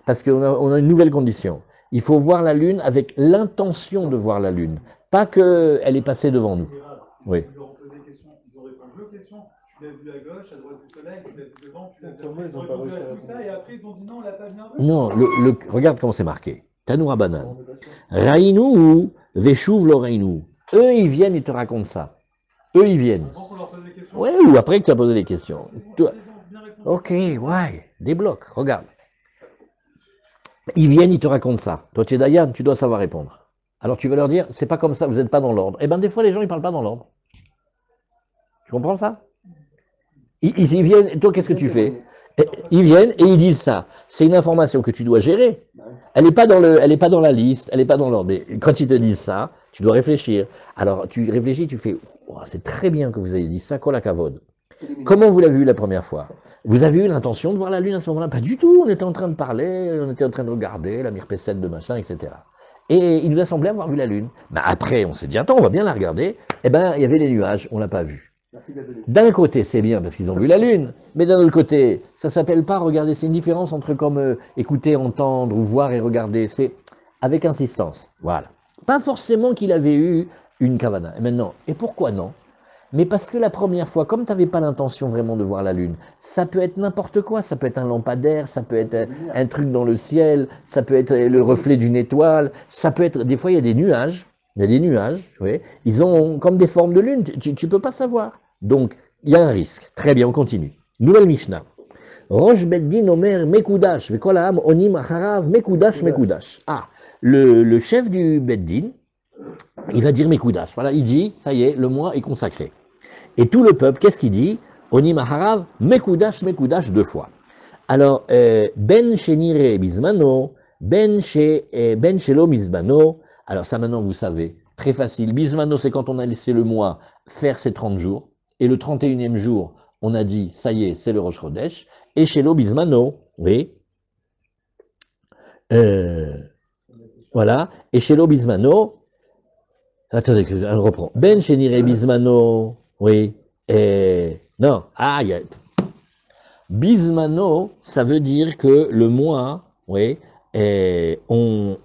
Parce qu'on a une nouvelle condition. Il faut voir la Lune avec l'intention de voir la Lune, pas qu'elle est passée devant nous. Oui. Ils leur ont posé des questions, ils ont répondu aux questions. Tu l'as vu à gauche, à droite du soleil, tu l'as vu devant, tu l'as vu après. Ils ont répondu à tout ça et après ils ont dit non, on l'a pas bien vu. Non, regarde comment c'est marqué. Tanoura Banan. Raïnou, Veshuv l'Oreinu. Eux, ils viennent, ils te racontent ça. Eux, ils viennent. Avant qu'on leur pose des questions. Ouais, ou après que tu as posé les questions. Toi, ok, ouais, débloque, regarde. Ils viennent, ils te racontent ça. Toi, tu es Dayan, tu dois savoir répondre. Alors tu vas leur dire, c'est pas comme ça, vous n'êtes pas dans l'ordre. Eh bien, des fois, les gens, ils parlent pas dans l'ordre. Tu comprends ça? Ils viennent, toi, qu'est-ce que tu fais? Ils viennent et ils disent ça. C'est une information que tu dois gérer. Elle n'est pas dans la liste, elle n'est pas dans l'ordre. Mais quand ils te disent ça, tu dois réfléchir. Alors, tu réfléchis, tu fais, oh, c'est très bien que vous ayez dit ça, Kolakavod. Comment vous l'avez vu la première fois? Vous avez eu l'intention de voir la Lune à ce moment-là? Pas du tout, on était en train de parler, on était en train de regarder la Mirpesset de machin, etc. Et il nous a semblé avoir vu la Lune. Mais après, on s'est dit, attends, on va bien la regarder. Eh bien, il y avait les nuages, on ne l'a pas vu. D'un côté, c'est bien parce qu'ils ont vu la Lune, mais d'un autre côté, ça ne s'appelle pas regarder. C'est une différence entre comme écouter, entendre, ou voir et regarder. C'est avec insistance. Voilà. Pas forcément qu'il avait eu une kavana. Et maintenant, et pourquoi non? Mais parce que la première fois, comme tu n'avais pas l'intention vraiment de voir la Lune, ça peut être n'importe quoi. Ça peut être un lampadaire, ça peut être un truc dans le ciel, ça peut être le reflet d'une étoile, ça peut être. Des fois, il y a des nuages. Il y a des nuages, oui. Ils ont comme des formes de lune. Tu ne peux pas savoir. Donc, il y a un risque. Très bien, on continue. Nouvelle Mishnah. Rosh Beddin Omer Mekudash, Vekolam Onim Acharav Mekudash Mekudash. Ah, le chef du Beddin, il va dire Mekudash. Voilà, il dit, ça y est, le mois est consacré. Et tout le peuple, qu'est-ce qu'il dit? Onim Acharav Mekudash Mekudash 2 fois. Alors, Ben Shenire Bismano, Ben Shelo Bismano. Alors ça maintenant vous savez, très facile. Bismano, c'est quand on a laissé le mois faire ses 30 jours. Et le 31e jour, on a dit, ça y est, c'est le Rosh Chodesh. Et Shelo Bismano, oui. Voilà. Et Shelo Bismano, attendez, je reprends. Ben Shenire Bismano, oui. Non, Bismano, ça veut dire que le mois, oui, on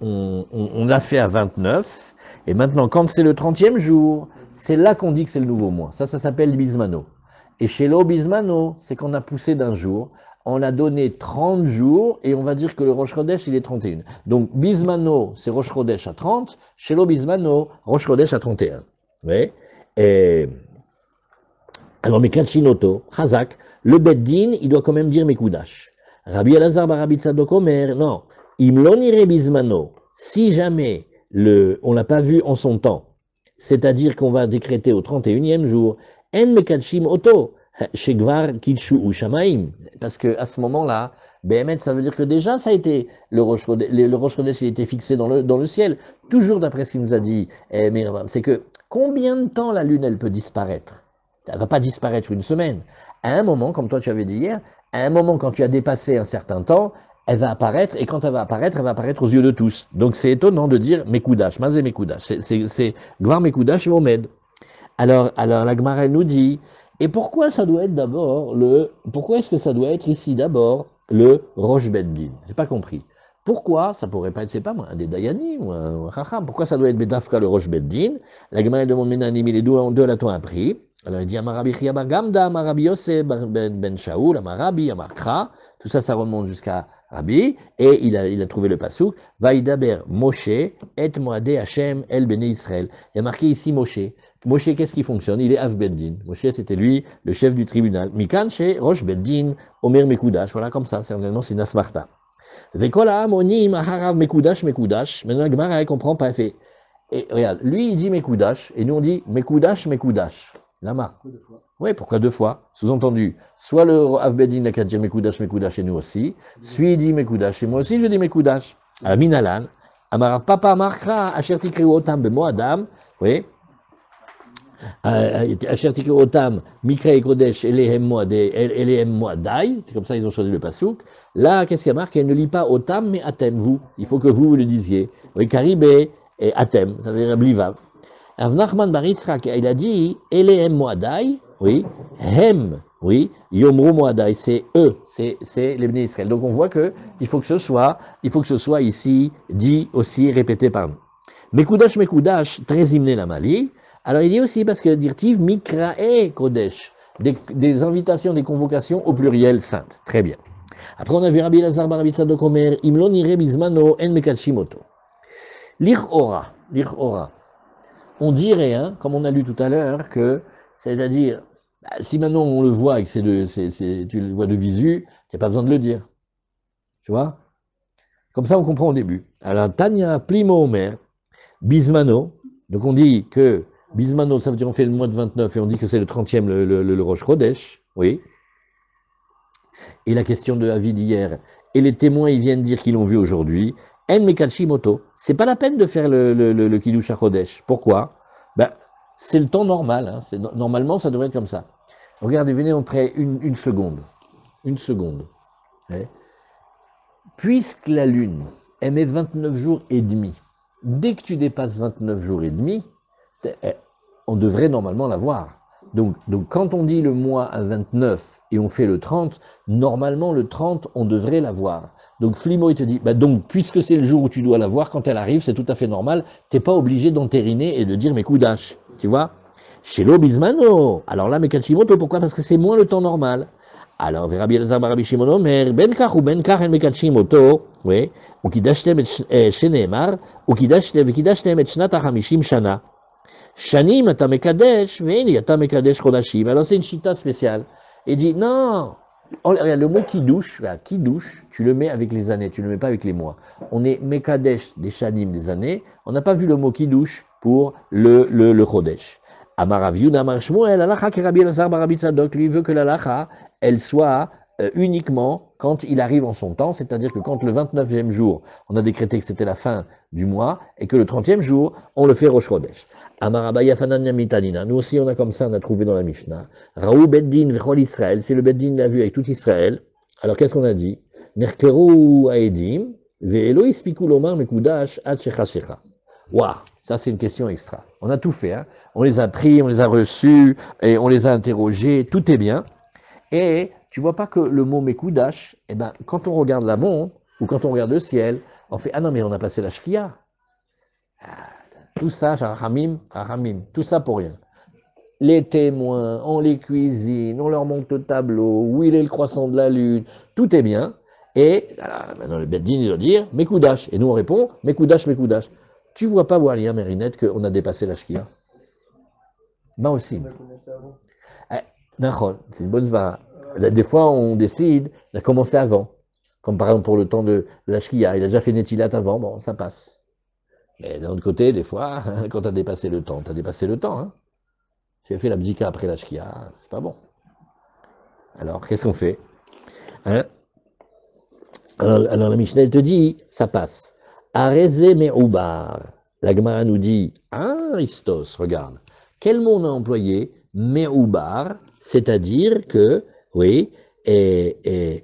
l'a fait à 29. Et maintenant, quand c'est le 30e jour, c'est là qu'on dit que c'est le nouveau mois. Ça s'appelle Bismano. Et chez l'eau Bismano, c'est qu'on a poussé d'un jour. On a donné 30 jours et on va dire que le Rosh Chodesh, il est 31. Donc, Bismano, c'est Rosh Chodesh à 30. Chez l'eau Bismano, Rosh Chodesh à 31. Oui. Alors, Mekachinoto, Chazak, le Beddin, il doit quand même dire Mekudash. Rabbi Elazar bar Rabbi Tzadok Omer, non. Imlonire Bismano, si jamais on l'a pas vu en son temps, c'est-à-dire qu'on va décréter au 31e jour, En Mekachim Oto, Shegvar Kitshu ou Shamaim, parce que à ce moment-là, Behemet, ça veut dire que déjà ça a été, le Rosh Chodesh, il a été fixé dans le ciel, toujours d'après ce qu'il nous a dit, c'est que combien de temps la lune elle peut disparaître? Elle ne va pas disparaître une semaine. À un moment, comme toi tu avais dit hier, à un moment quand tu as dépassé un certain temps, elle va apparaître, et quand elle va apparaître aux yeux de tous. Donc c'est étonnant de dire Mekudash, Mazé Mekudash, c'est Gvar Mekudash et Omed. Alors la Gemara nous dit, et pourquoi ça doit être d'abord pourquoi est-ce que ça doit être ici d'abord le Rosh Beddin? J'ai pas compris. Pourquoi ça pourrait pas être, c'est pas moi, un des Dayani ou un Chacham? Pourquoi ça doit être Bedafka le Rosh Beddin? La Gemara demande Menanim, les deux là-t-on appris. Alors il dit Amarabi Chiyabar Gamda, Amarabi Yosef ben Shaoul, Amarabi, Amarkra, tout ça, ça remonte jusqu'à Rabbi, et il a trouvé le passouk, Vaïdaber Moshe, et Moadé Hashem El Bene Israël. Il y a marqué ici Moshe. Moshe, qu'est-ce qui fonctionne? Il est Av Beddin. Moshe, c'était lui, le chef du tribunal. Mikan, chez Rosh Beddin, Omer Mekudash. Voilà, comme ça, c'est une asmarta. Vekola Amonim, Aharav Mekudash, Mekudash. Maintenant, la Gemara, elle comprend pas, elle fait. Et regarde, lui, il dit Mekoudash, et nous, on dit Mekoudash, Mekoudash. Lama. Oui, pourquoi 2 fois? Sous-entendu, soit le Avbedin n'a qu'à dire Mekoudash, Mekoudash, et nous aussi. Celui, il dit Mekoudash, et moi aussi, je dis Mekoudash. À Minalan, Amarav Papa Markra, Asher Tikriu Otam Bemo Adam, oui. Asher Tikriu Otam, Mikra et Kodesh, Elehem Moadai, c'est comme ça ils ont choisi le pasouk. Là, qu'est-ce qu'il y a marqué? Elle ne lit pas Otam, mais Atem, vous. Il faut que vous le disiez. Oui, Karibé et Atem, ça veut dire Blivav. Rav Nachman bar Yitzchak, il a dit, Elehem Moadai, oui, Hem, oui, Yomru Moadai, c'est eux, c'est les bénis Israël. Donc on voit que il faut que ce soit ici dit aussi, répété par nous. Mekoudash, très hymné la Mali. Alors il dit aussi, parce que dirtiv Mikrae Kodesh, des invitations, des convocations au pluriel sainte. Très bien. Après on a vu Rabbi Elazar bar Rabbi Tzadok Omer, Imlon ire bizmano en mekadshimoto. L'Ichora. On dirait, hein, comme on a lu tout à l'heure, que, c'est-à-dire, si maintenant on le voit et que tu le vois de visu, tu n'as pas besoin de le dire. Tu vois? Comme ça, on comprend au début. Alors, Tanya Plimo Omer, Bismano, donc on dit que Bismano, ça veut dire on fait le mois de 29 et on dit que c'est le 30e, le Rosh Chodesh, oui. Et la question de Avid hier, et les témoins, ils viennent dire qu'ils l'ont vu aujourd'hui. En Mekachi Moto. C'est pas la peine de faire le Kiddush HaChodesh. Pourquoi? Ben, c'est le temps normal. Hein. Normalement, ça devrait être comme ça. Regardez, venez, on prend une seconde. Une seconde. Ouais. Puisque la Lune émet 29 jours et demi, dès que tu dépasses 29 jours et demi, on devrait normalement la voir. Donc, quand on dit le mois à 29 et on fait le 30, normalement le 30, on devrait la voir. Donc Flimo, il te dit, bah donc, puisque c'est le jour où tu dois la voir, quand elle arrive, c'est tout à fait normal, t'es pas obligé d'entériner et de dire mes Mekoudash, tu vois. Chez l'Obismano, alors là, Mekachimoto, pourquoi? Parce que c'est moins le temps normal. Alors, Rabbi Elazar bar Rabbi Shimon Omer, ben kach ou ben kach en Mekachimoto, oui, ou kidashtem et sheneemar, ou kidashtem et shnat ha-hamishim shana. Shanim, ata mekadesh, veni, ata mekadesh chodashim. Alors c'est une chita spéciale. Il dit, non, regarde, le mot kiddush, tu le mets avec les années, tu ne le mets pas avec les mois. On est mekadesh des shanim des années, on n'a pas vu le mot kiddush pour le chodesh. Amar Rav Yehuda Amar Shmuel, halacha ke Rabbi Elazar bar Rabbi Tzadok, lui veut que la halacha, elle soit uniquement quand il arrive en son temps, c'est-à-dire que quand le 29e jour, on a décrété que c'était la fin du mois, et que le 30e jour, on le fait Rosh Chodesh. Amar Abaya Fananya Mitanina, nous aussi on a comme ça, on a trouvé dans la Mishnah, Raou Beddin Vechol Israël, c'est le Beddin l'a vu avec tout Israël, alors qu'est-ce qu'on a dit? Nerkeru Aedim, Ve'elo Ispiku Lomar Mekudash Ad Shecha Shecha. Waouh, ça c'est une question extra. On a tout fait, hein. On les a pris, on les a reçus, et on les a interrogés, tout est bien. Et tu vois pas que le mot Mekoudash, eh ben, quand on regarde la montre, ou quand on regarde le ciel, on fait, ah non, mais on a passé la Shkia. Tout ça, Rahamim, tout ça pour rien. Les témoins, on les cuisine, on leur montre le tableau, où il est le croissant de la lune, tout est bien. Et alors, maintenant le Beddin, il doit dire Mekoudash. Et nous on répond Mekoudash. Tu vois pas, Walia Merinette, qu'on a dépassé la Shkia? Moi aussi. C'est une bonne svara. Des fois, on décide de commencer avant. Comme par exemple pour le temps de la Shkia. Il a déjà fait Netilat avant, bon, ça passe. Mais d'un autre côté, des fois, quand tu as dépassé le temps, hein. Si tu as fait la bdika après la Shkia, c'est pas bon. Alors, qu'est-ce qu'on fait? Hein? Alors, la Mishnah, elle te dit, ça passe. Areze me'ubar. La Gemara nous dit, Aristos, regarde. Quel mot on a employé? Me'ubar, c'est-à-dire que, oui, et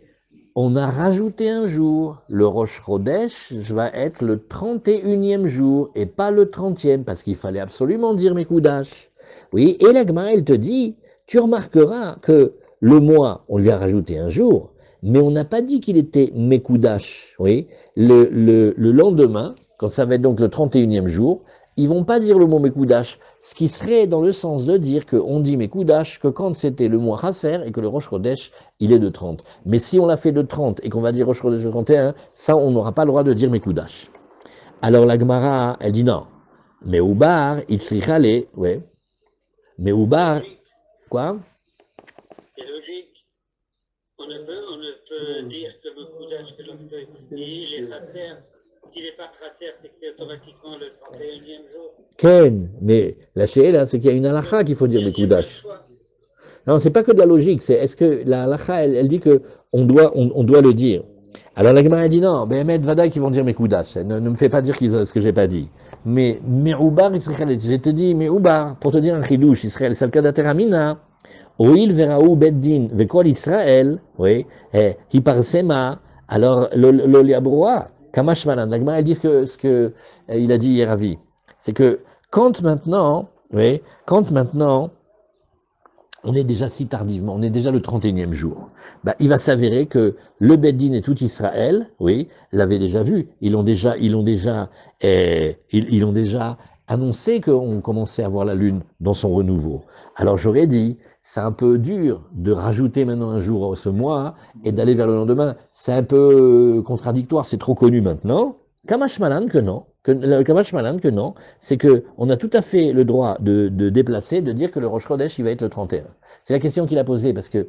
on a rajouté un jour. Le Rosh Chodesh va être le 31e jour et pas le 30e, parce qu'il fallait absolument dire Mekoudash. Oui, et la Gemara, elle te dit, tu remarqueras que le mois, on lui a rajouté un jour, mais on n'a pas dit qu'il était Mekoudash. Oui, le lendemain, quand ça va être donc le 31e jour, ils vont pas dire le mot Mekoudash, ce qui serait dans le sens de dire qu'on dit Mekoudash que quand c'était le mois Chasser et que le Rosh Chodesh, il est de 30. Mais si on l'a fait de 30 et qu'on va dire Rosh Chodesh de 31, ça, on n'aura pas le droit de dire Mekoudash. Alors la Gemara, elle dit non. Meubar, Itzrichale, ouais. Meubar, quoi? C'est logique. On ne peut dire que Mekoudash, que lorsque il est Chasser, s'il n'est pas cratère, c'est que c'est automatiquement le 31e jour. Ken, mais la là, c'est qu'il y a une halakha qu'il faut dire Mekoudash. Non, c'est pas que de la logique, c'est est-ce que la halakha, elle dit que on doit le dire. Alors la Gemara dit non, Behemet Vada qui vont dire Mekoudash, ne me fais pas dire ce que j'ai pas dit. Mais Me'oubar Israël, je te dis Me'oubar, pour te dire un chidouche, Israël, c'est le cas d'Ateramina. Oil veraou beddin, vekol Israël, oui, hiparsema, alors l'oliabroa, kamashmanan. La Gemara, elle dit ce que il a dit hier à Vie. C'est que quand maintenant, oui, quand maintenant, on est déjà si tardivement, on est déjà le 31e jour, bah, il va s'avérer que le Beddin et tout Israël, oui, l'avaient déjà vu. Ils ont déjà annoncé qu'on commençait à voir la Lune dans son renouveau. Alors j'aurais dit, c'est un peu dur de rajouter maintenant un jour à ce mois et d'aller vers le lendemain. C'est un peu contradictoire, c'est trop connu maintenant. Kamash Malan que non. Kamash Malan que non, c'est que on a tout à fait le droit de déplacer, de dire que le Rosh Chodesh il va être le 31. C'est la question qu'il a posée parce que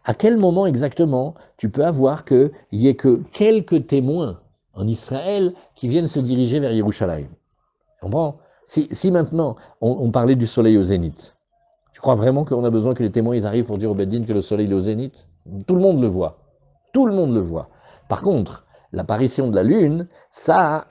à quel moment exactement tu peux avoir qu'il y ait que quelques témoins en Israël qui viennent se diriger vers Yerushalayim. Tu comprends? Si maintenant on parlait du soleil au zénith, tu crois vraiment qu'on a besoin que les témoins ils arrivent pour dire au Beddin que le soleil est au zénith? Tout le monde le voit. Tout le monde le voit. Par contre, l'apparition de la lune, ça,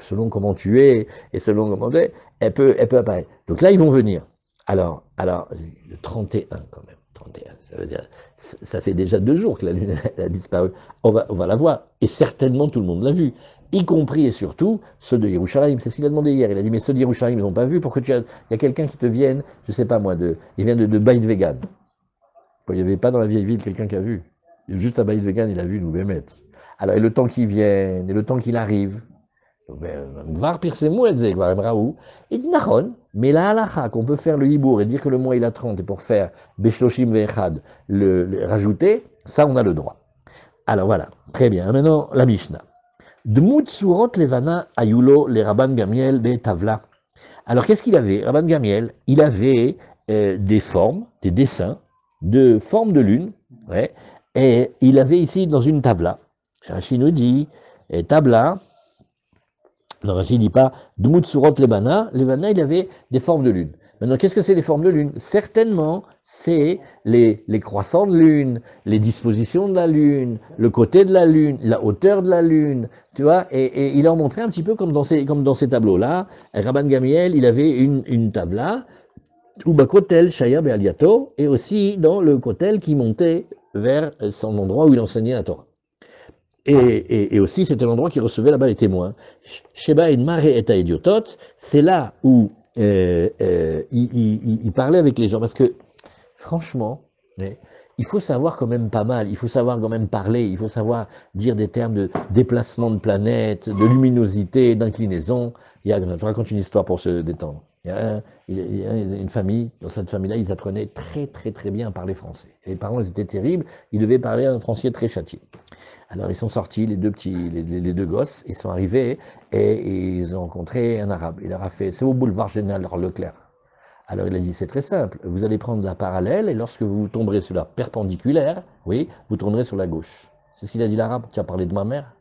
selon comment tu es et selon comment tu es, elle peut apparaître. Donc là, ils vont venir. Alors, le 31 quand même. 31, ça veut dire, ça fait déjà 2 jours que la lune a disparu. On va la voir. Et certainement, tout le monde l'a vu. Y compris et surtout ceux de Yerushalayim. C'est ce qu'il a demandé hier. Il a dit, mais ceux de Yerushalayim, ils n'ont pas vu. Pourquoi il y a quelqu'un qui te vienne, je sais pas moi, il vient de Beit Vegan. Il n'y avait pas dans la vieille ville quelqu'un qui a vu. Juste à Beit Vegan, il a vu nous Bémet. Alors, et le temps qu'il vienne, et le temps qu'il arrive, Gvar Pirsemou et Gvar Emraou, il dit Nahon, mais la halacha qu'on peut faire le hibour et dire que le mois il a 30 et pour faire Beshloshim Vechad, le rajouter, ça on a le droit. Alors voilà, très bien. Maintenant, la Mishnah. Dmut surot levana ayulo le Rabban Gamiel be Tavla. Alors qu'est-ce qu'il avait? Rabban Gamiel, il avait des formes, des dessins de formes de lune, ouais, et il avait ici dans une tabla. Rachid nous dit, tabla, non, Rachid ne dit pas Dmut surot levana, levana il avait des formes de lune. Maintenant, qu'est-ce que c'est les formes de lune? Certainement, c'est les croissants de lune, les dispositions de la lune, le côté de la lune, la hauteur de la lune, tu vois, et il leur montrait un petit peu comme dans ces tableaux-là. Rabban Gamiel, il avait une tabla, ou Bakotel, Shaya Be'aliato, et aussi dans le kotel qui montait vers son endroit où il enseignait la Torah. Et aussi, c'était l'endroit qui recevait là-bas les témoins. Sheba et Mare et Idiotot, c'est là où il parlait avec les gens, parce que franchement, il faut savoir quand même pas mal, il faut savoir quand même parler, il faut savoir dire des termes de déplacement de planète, de luminosité, d'inclinaison. Je raconte une histoire pour se détendre. Il y a une famille, dans cette famille-là, ils apprenaient très très très bien à parler français. Et les parents, ils étaient terribles, ils devaient parler un français très châtié. Alors ils sont sortis, les deux gosses, ils sont arrivés et ils ont rencontré un arabe. Il leur a fait, c'est au boulevard Général Leclerc. Alors il a dit, c'est très simple, vous allez prendre la parallèle et lorsque vous tomberez sur la perpendiculaire, oui, vous tournerez sur la gauche. C'est ce qu'il a dit l'arabe, tu as parlé de ma mère.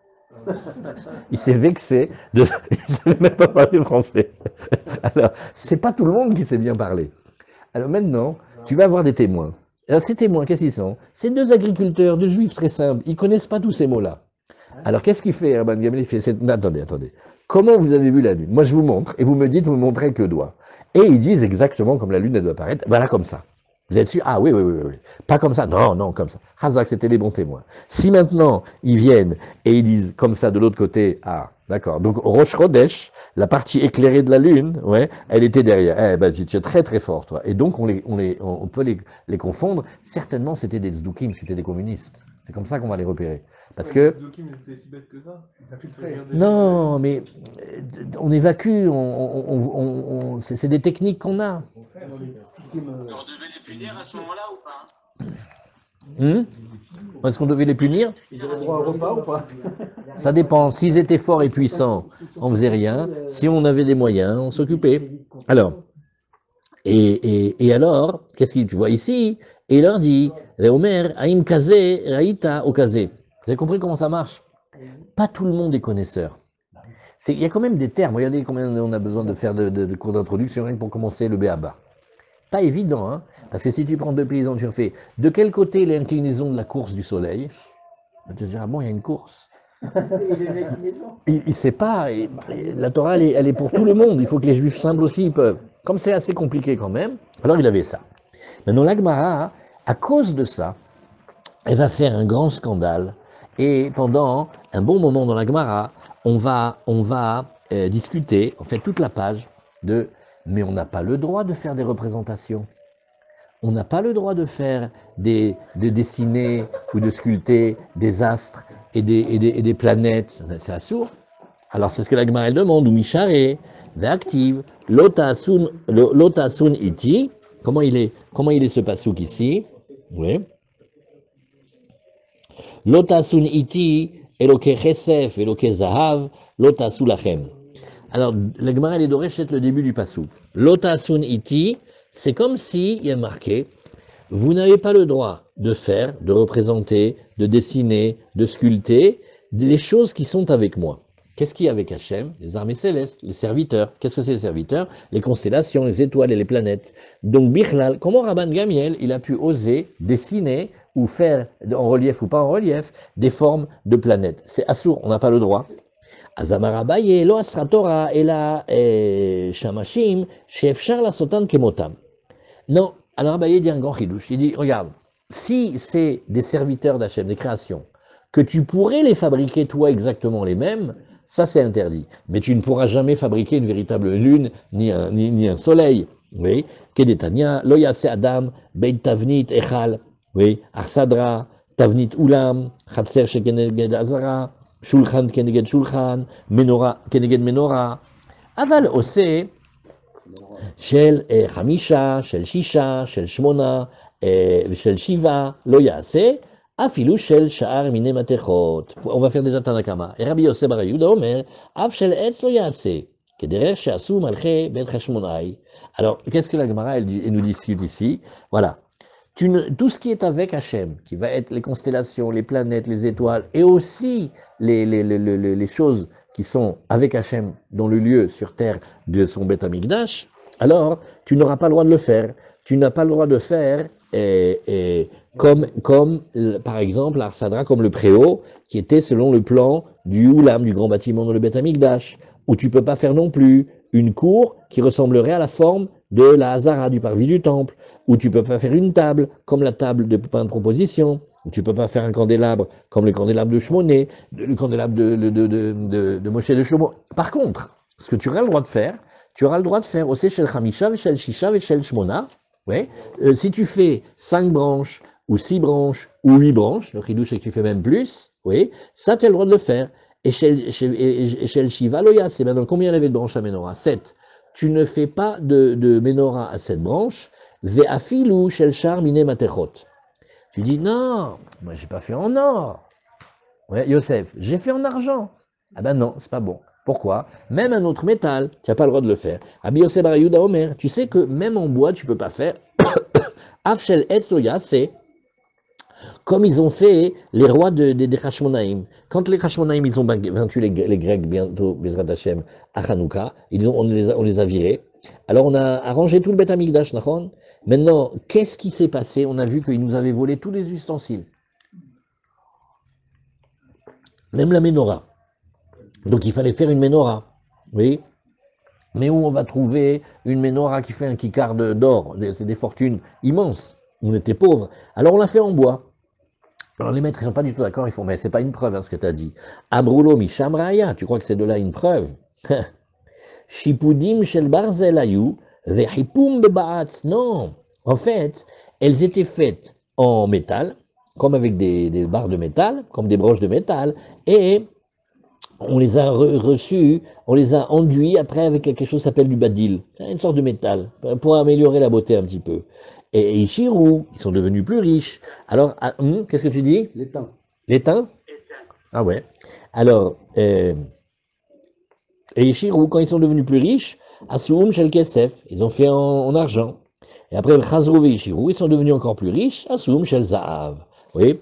Il s'est vexé, il ne savait même pas parler français. Alors, c'est pas tout le monde qui sait bien parler. Alors maintenant, tu vas avoir des témoins. Alors ces témoins, qu'est-ce qu'ils sont? C'est 2 agriculteurs, 2 juifs très simples, ils connaissent pas tous ces mots-là. Alors qu'est-ce qu'il fait, Rabban Gamliel? Il fait, attendez. Comment vous avez vu la lune? Moi je vous montre, et vous me dites, vous me montrez avec le doigt. Et ils disent exactement comme la lune elle doit apparaître, voilà comme ça. Vous êtes sûr? Ah oui. Pas comme ça, non, comme ça. Hazak, c'était les bons témoins. Si maintenant ils viennent et ils disent comme ça de l'autre côté, ah, d'accord. Donc Rosh Chodesh, la partie éclairée de la lune, ouais, elle était derrière. Eh ben, tu es très très fort, toi. Et donc on peut les confondre. Certainement, c'était des tzdukim, c'était des communistes. C'est comme ça qu'on va les repérer. Parce que. Les tzdukim, ils étaient si bêtes que ça. Ils infiltraient. Non, mais on évacue, c'est des techniques qu'on a. On devait les punir à ce moment-là ou pas? Est-ce qu'on devait les punir? Ils auraient droit à un repas ou pas? Ça dépend. S'ils étaient forts et puissants, on faisait rien. Si on avait des moyens, on s'occupait. Alors, et alors, qu'est-ce que tu vois ici? Et il leur dit, Omer, Aïm Kazé, Raïta au Kazé. Vous avez compris comment ça marche? Pas tout le monde est connaisseur. Il y a quand même des termes. Regardez combien on a besoin de faire de cours d'introduction rien que pour commencer le B.A.B.A. Pas évident, hein, parce que si tu prends deux paysans, tu fais de quel côté l'inclinaison de la course du soleil? Tu te dis, ah bon, il y a une course. Il ne sait pas. La Torah, elle est pour tout le monde. Il faut que les juifs simples aussi peuvent. Comme c'est assez compliqué quand même, alors il avait ça. Maintenant, la Gemara, à cause de ça, elle va faire un grand scandale. Et pendant un bon moment dans la Gemara, on va discuter, on fait toute la page de « mais on n'a pas le droit de faire des représentations. On n'a pas le droit de faire de dessiner ou de sculpter des astres et des planètes. C'est assourd. » Alors c'est ce que la Gemara elle demande, ou Mishare, d'active, lotasun iti. Comment il est ce pasouk ici? Oui. Lotasun iti, eloke chesef, eloke zahav, lotasu lachem. Alors, la Gemara elle est d'Orechet le début du pasouk. Lotasun iti, c'est comme si il y a marqué, vous n'avez pas le droit de faire, de représenter, de dessiner, de sculpter les choses qui sont avec moi. Qu'est-ce qu'il y a avec Hachem? Les armées célestes, les serviteurs. Qu'est-ce que c'est les serviteurs? Les constellations, les étoiles et les planètes. Donc, Bichlal, comment Rabban Gamiel, il a pu oser dessiner ou faire, en relief ou pas en relief, des formes de planètes? C'est assourd, on n'a pas le droit. Azamar Abaye, lo asra Torah, ela shamashim, sheefshar la sotan kemotam. Non, alors Abaye dit un grand chidouche. Il dit, regarde, si c'est des serviteurs d'Hachem, des créations, que tu pourrais les fabriquer toi exactement les mêmes, ça c'est interdit. Mais tu ne pourras jamais fabriquer une véritable lune, ni un soleil. Oui. Kedetania, lo yase Adam, beit tavnit echal, oui, arsadra, tavnit ulam, chatser shekeneged azara, shulchan keneged shulchan, menora keneged menora. Aval ose, shel chamisha, shel shisha, shel shmona, shel shiva, lo yase, Afilu shel sha'ar mine matechot. On va faire déjà Tanakama. Et Rabbi Yosef bar Yehuda omer, Av shel etz lo yase, kederech she'asu malchei bet Hashmonai. Alors, qu'est-ce que la Gemara elle nous discute ici? Voilà. Tout ce qui est avec Hachem, qui va être les constellations, les planètes, les étoiles, et aussi les choses qui sont avec Hachem dans le lieu sur terre de son Beth Amikdash, alors tu n'auras pas le droit de le faire. Tu n'as pas le droit de faire comme par exemple l'Arsadra, comme le préau, qui était selon le plan du Oulam, du grand bâtiment dans le Beth Amikdash, où tu peux pas faire non plus une cour qui ressemblerait à la forme de la Hazara, du parvis du temple, où tu peux pas faire une table comme la table de pain de proposition, où tu peux pas faire un candélabre comme le candélabre de Shmoné, le candélabre de Moshe de Shlomo. Par contre, ce que tu auras le droit de faire, tu auras le droit de faire aussi Shel Chamisha, Shel Shisha, Shel Shmona. Ouais. Si tu fais 5 branches, ou 6 branches, ou 8 branches, le chidouche c'est que tu fais même plus, oui, ça tu as le droit de le faire. Et chez le Shiva, Loya, c'est maintenant combien il y avait de branches à Ménorah? 7. Tu ne fais pas de Ménorah à 7 branches, Ve'afilu shel shar mine matechot. Tu dis non, moi j'ai pas fait en or. Ouais, Yosef, j'ai fait en argent. Ah ben non, c'est pas bon. Pourquoi? Même un autre métal, tu n'as pas le droit de le faire. Rabbi Yosef bar Yehuda omer, tu sais que même en bois, tu ne peux pas faire. Afshel etz loya, c'est comme ils ont fait les rois des Hashmonaïm. Quand les Hashmonaïm, ils ont vaincu les Grecs bientôt, Bezrat Hashem, à Hanouka, on les a virés. Alors on a arrangé tout le Beth Amikdash, nachon. Maintenant, qu'est-ce qui s'est passé? On a vu qu'ils nous avaient volé tous les ustensiles. Même la Ménorah. Donc il fallait faire une Ménorah, oui. Mais où on va trouver une Ménorah qui fait un kikar d'or? C'est des fortunes immenses. On était pauvres. Alors on l'a fait en bois. Alors les maîtres, ils sont pas du tout d'accord. Ils font, mais c'est pas une preuve, hein, ce que tu as dit. Abrulo misham raya. Tu crois que c'est de là une preuve? Shipudim shel barzel ayu vehipum bebaatz. Non. En fait, elles étaient faites en métal, comme avec des barres de métal, comme des broches de métal, et on les a reçus, on les a enduits après avec quelque chose qui s'appelle du badil, une sorte de métal, pour améliorer la beauté un petit peu. Et Ishiru, ils sont devenus plus riches. Alors, qu'est-ce que tu dis? L'étain. L'étain? Ah ouais. Alors, et Ishiru, quand ils sont devenus plus riches, Asum shel kesef, ils ont fait en argent. Et après, Chazrou et Ishiru, ils sont devenus encore plus riches, Asum shel zaav. Oui.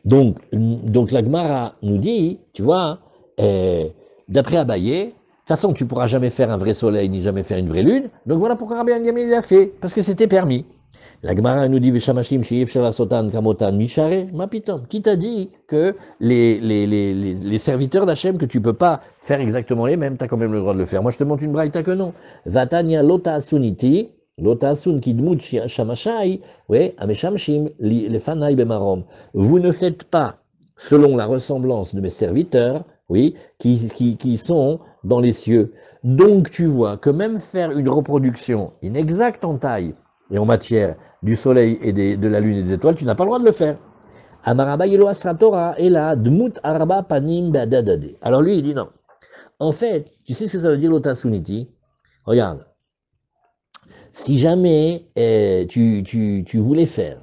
Donc la Gemara nous dit, tu vois, d'après Abaye, de toute façon, tu ne pourras jamais faire un vrai soleil, ni jamais faire une vraie lune. Donc voilà pourquoi Rabbi Gamliel l'a fait, parce que c'était permis. La Gemara nous dit Veshamashim Sheif Sotan Kamotan Mishare Mapitom. Qui t'a dit que les serviteurs d'Hachem, que tu ne peux pas faire exactement les mêmes, tu as quand même le droit de le faire. Moi, je te montre une braïta que non. Vatania Lota Asuniti, Lota Asun Kidmut Shamashai, oui, Ameshamshim Lefanai Bemarom. Vous ne faites pas selon la ressemblance de mes serviteurs, oui, qui sont dans les cieux. Donc tu vois que même faire une reproduction inexacte en taille et en matière du soleil et de la lune et des étoiles, tu n'as pas le droit de le faire. Amaraba Yelo Asra Torah et là Dmut Arba Panim Be'adadade. Alors lui il dit non. En fait, tu sais ce que ça veut dire l'Otasuniti? Regarde. Si jamais tu voulais faire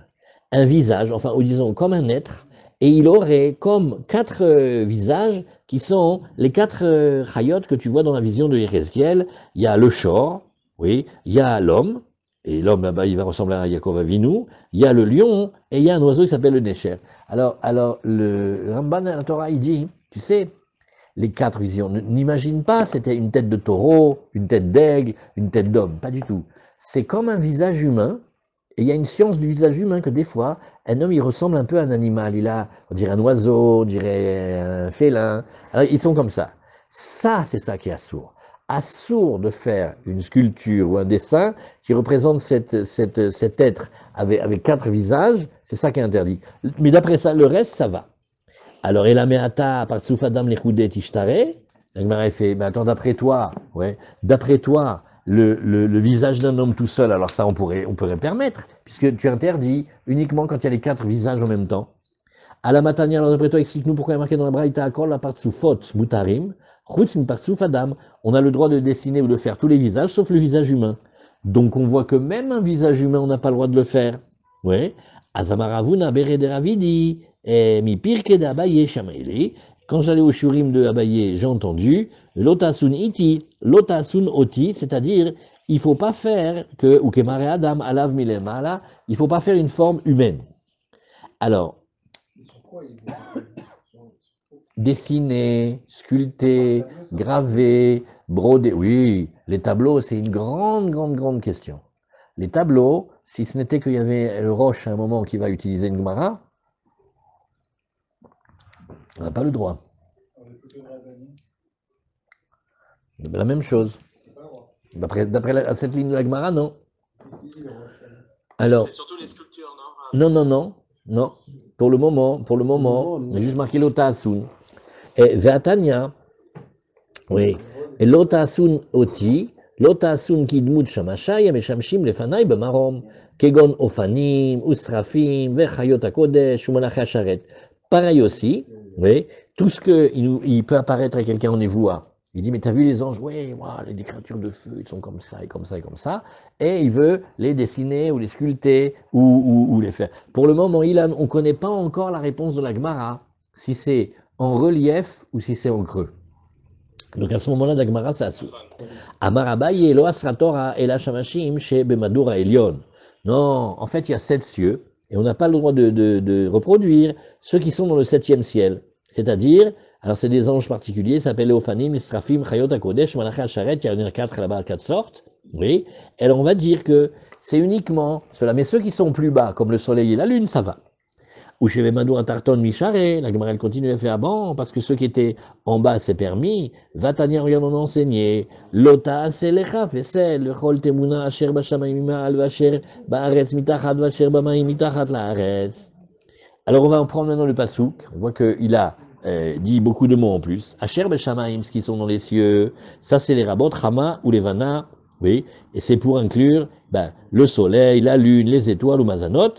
un visage, enfin ou disons comme un être, et il aurait comme 4 visages qui sont les 4 chayot que tu vois dans la vision de Yézéchiel. Il y a le shor, oui, il y a l'homme, et l'homme là-bas il va ressembler à Yaakov Avinu, il y a le lion, et il y a un oiseau qui s'appelle le Nécher. Alors le Ramban à la Torah il dit, tu sais, les 4 visions, n'imagine pas c'était une tête de taureau, une tête d'aigle, une tête d'homme, pas du tout. C'est comme un visage humain. Et il y a une science du visage humain que des fois, un homme, il ressemble un peu à un animal. Il a, on dirait un oiseau, on dirait un félin. Alors, ils sont comme ça. Ça, c'est ça qui est assourd. Assourd de faire une sculpture ou un dessin qui représente cet être avec 4 visages, c'est ça qui est interdit. Mais d'après ça, le reste, ça va. Alors, Elameata, Partsouf Adam Lechoudé Tishtare, la fait, mais attends, d'après toi, le visage d'un homme tout seul, alors ça on pourrait permettre, puisque tu interdis uniquement quand il y a les 4 visages en même temps. À la matania, alors d'après toi, explique-nous pourquoi il y a marqué dans la Braïta, Akol la partsoufot mutarim, chutz partsouf adam. On a le droit de dessiner ou de faire tous les visages, sauf le visage humain. Donc on voit que même un visage humain, on n'a pas le droit de le faire. Oui. Azamaravuna bere de ravidi, mi pirke d'Abaye shamaili. Quand j'allais au shurim de Abaye, j'ai entendu Lotasun iti, Lotasun oti, c'est-à-dire il ne faut pas faire que, ou kemare adam alav milemala, il ne faut pas faire une forme humaine. Alors, dessiner, sculpter, graver, broder, oui, les tableaux, c'est une grande question. Les tableaux, si ce n'était qu'il y avait le Roche à un moment qui va utiliser une Gemara, on n'a pas le droit. La même chose. D'après cette ligne de la Gemara, non. Alors, c'est surtout les sculptures, non? Non. Pour le moment, on a juste marqué Lota Asun. Et Ve'atania, oui, et Lota Asun oti, Lota Asun kidmut shamashai, ameshamshim lefanai b'marom, kegon ofanim, usrafim, vechayot hakodesh, umanach hasharet. Pareil aussi, oui, tout ce il peut apparaître à quelqu'un en évoua. Il dit, mais t'as vu les anges? Oui, wow, les créatures de feu, ils sont comme ça, et comme ça, et comme ça. Et il veut les dessiner, ou les sculpter, ou les faire. Pour le moment, on ne connaît pas encore la réponse de la Gemara, si c'est en relief ou si c'est en creux. Donc à ce moment-là, la Gemara, c'est assourd. Amar Abaye, lo asra Torah, ela shamashim, she bemadura elion. Non, en fait, il y a 7 cieux, et on n'a pas le droit de reproduire ceux qui sont dans le 7e ciel. C'est-à-dire, alors c'est des anges particuliers, ça s'appelle les Ophanim, les Srafim, Chayot HaKodesh, Malachi HaSharet, il y en a 4 là-bas, 4 sortes. Oui. Et alors on va dire que c'est uniquement cela. Mais ceux qui sont plus bas, comme le soleil et la lune, ça va. Ou chez Madour à Tarton Micharé, la Gemara continue à faire bon, parce que ceux qui étaient en bas, c'est permis. Vatania, rien en enseigné. Lota, c'est lecha, fesel, le chol temuna, asher bashamayima, al vasher, baaretz mitachat, vasher bamaim mitachat laaretz. Alors on va en prendre maintenant le pasouk. On voit qu'il a dit beaucoup de mots en plus. Asher Beshamaim, ce qui sont dans les cieux, ça c'est les rabot, Chama ou les Vana, oui, et c'est pour inclure le soleil, la lune, les étoiles ou Mazanot,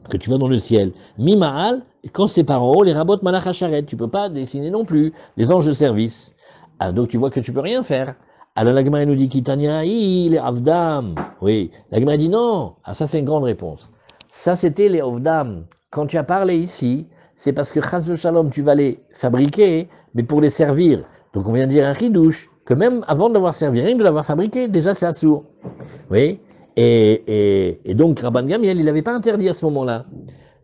que tu vois dans le ciel. Mimaal, quand c'est par en haut, les rabot Malach HaSharet, tu peux pas dessiner non plus, les anges de service. Ah, donc tu vois que tu peux rien faire. Alors la Gemara nous dit Kitania, les Avdam, oui, la Gemara dit non, ah ça c'est une grande réponse. Ça c'était les Avdam. Quand tu as parlé ici, c'est parce que Chas Shalom, tu vas les fabriquer, mais pour les servir. Donc on vient de dire un chidouche, que même avant de l'avoir servi, rien que de l'avoir fabriqué, déjà c'est assourd. Oui. Et donc Rabban Gamliel, il n'avait pas interdit à ce moment-là.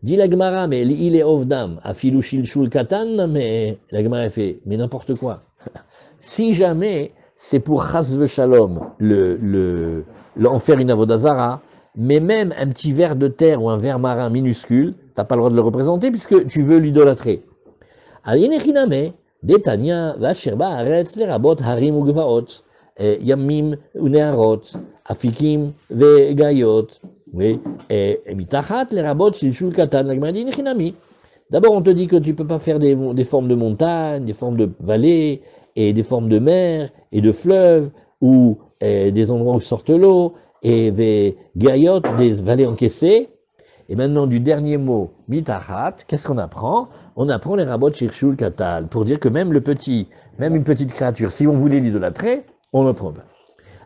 Dit la Gemara, mais il est ovdam, afilu shilshul katan, mais la Gemara fait, mais n'importe quoi. Si jamais c'est pour chas shalom, en faire une avodazara, mais même un petit ver de terre ou un ver marin minuscule, t'as pas le droit de le représenter puisque tu veux l'idolâtrer. Alinechiname, detanya, vasher ba'aretz, lerabot harim u gvaot, yamim u nearot, afikim ve gayot, oui, et mitachat, lerabot, shilshul katan, la Gemara dit nechinami. D'abord, on te dit que tu peux pas faire des formes de montagnes, des formes de vallées, et des formes de mer, et de fleuves, ou des endroits où sortent l'eau, et des gaillottes, des vallées encaissées. Et maintenant, du dernier mot, mitachat, qu'est-ce qu'on apprend? On apprend les rabots shirshul katal, pour dire que même une petite créature, si on voulait l'idolâtrer, on le prend.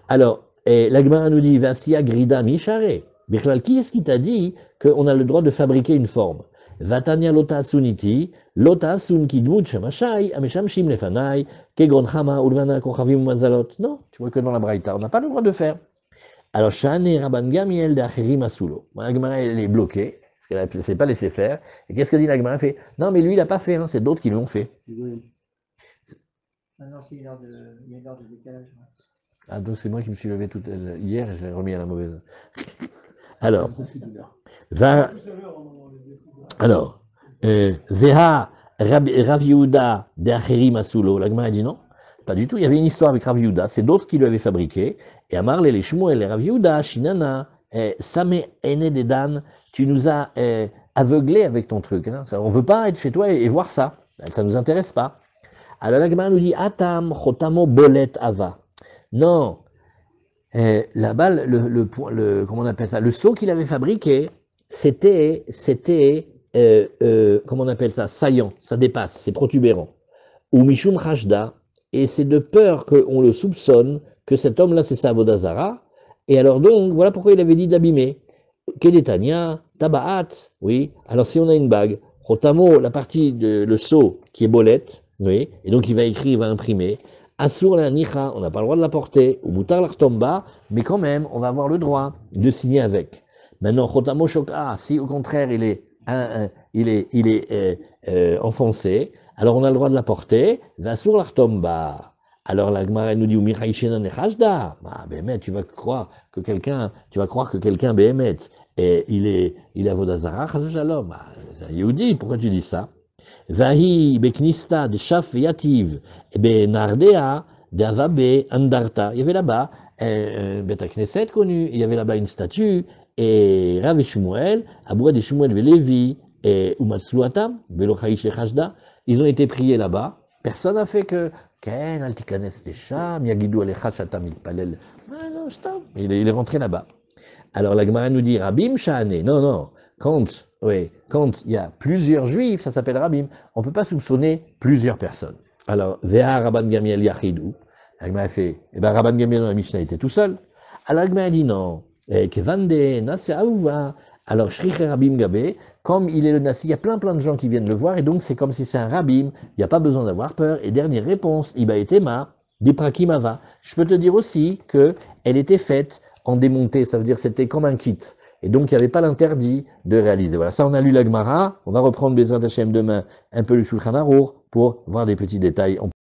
Alors, la Gemara nous dit, Vasia grida mishare. Birklal, qui est-ce qui t'a dit qu'on a le droit de fabriquer une forme? Vatania lota asuniti, lota asun kidmut shamashai, ameshamshim lefanai, kegon chama ulvana kochavim mazalot. Non, tu vois que dans la Braïta, on n'a pas le droit de faire. Alors, Shane Rabban Gamiel d'Acherim Asulo. La Gemara, elle est bloquée, parce qu'elle ne s'est pas laissé faire. Et qu'est-ce que dit la Gemara? Fait, non, mais lui, il n'a pas fait, hein, c'est d'autres qui l'ont fait. Ah non, c'est une heure de décalage. Ah, donc c'est moi qui me suis levé hier et je l'ai remis à la mauvaise. Alors, Veha Rav Yehuda d'Acherim Asulo. La Gemara dit non, pas du tout. Il y avait une histoire avec Rav Yehuda, c'est d'autres qui l'avaient fabriqué. Et Amar les Shmuel et Rav Yehuda, Shinana, Samé Ene Dedan, tu nous as aveuglés avec ton truc. Hein. On ne veut pas être chez toi et voir ça. Ça ne nous intéresse pas. Alors la Gemara nous dit Atam Chotamo Bolet Ava. Non. Là-bas, comment on appelle ça? Le seau qu'il avait fabriqué, c'était comment on appelle ça? Saillant, ça dépasse, c'est protubérant. Ou Mishum Rashda, et c'est de peur qu'on le soupçonne que cet homme-là, c'est sa Avodazara. Et alors donc, voilà pourquoi il avait dit de l'abîmer. Kedetania, Tabaat, oui. Alors si on a une bague, Rotamo, la partie le seau qui est bolette, oui. Et donc il va écrire, il va imprimer. Asur la nicha, on n'a pas le droit de la porter. Ou Mutar l'artomba, mais quand même, on va avoir le droit de signer avec. Maintenant, Rotamo Shoka, si au contraire il est enfoncé, alors on a le droit de la porter. Asur l'artomba. Alors la Gemara nous dit Umichaïshena nechashda. Ah, Béhémet, tu vas croire que quelqu'un Béhémet, et il est Avodazara, chas v'shalom. C'est un Yehudi, pourquoi tu dis ça? Vahi beknista de shaf yativ, be nardea de avabe andarta. Il y avait là-bas Bet Knesset connu, il y avait là-bas une statue, et Rav et Shmuel, Aboua de Shmuel et Lévi, et Umasluatam, Velo Chaïsh Lechashda, ils ont été priés là-bas. Personne n'a fait que Ken, Altikanes Desham, Yagidou Alecha Shatam Ilpalel. Ah non, stop. Il est rentré là-bas. Alors la Gemara nous dit Rabim Shahane. Non. Quand il y a plusieurs juifs, ça s'appelle Rabim. On ne peut pas soupçonner plusieurs personnes. Alors, Veha Rabban Gamiel Yachidou. La Gemara fait, Rabban Gamiel dans la Mishnah était tout seul. Alors la Gemara dit non. Kevande Nase Aouva. Alors, Shrich Rabim Gabé, comme il est le Nassi, il y a plein de gens qui viennent le voir, et donc c'est comme si c'est un Rabim, il n'y a pas besoin d'avoir peur. Et dernière réponse, Iba et Tema, Diprakimava. Je peux te dire aussi qu'elle était faite en démonté, ça veut dire c'était comme un kit. Et donc il n'y avait pas l'interdit de réaliser. Voilà, ça on a lu la Gemara, on va reprendre Bezrat Hashem demain un peu le Shulchan Arour pour voir des petits détails en plus.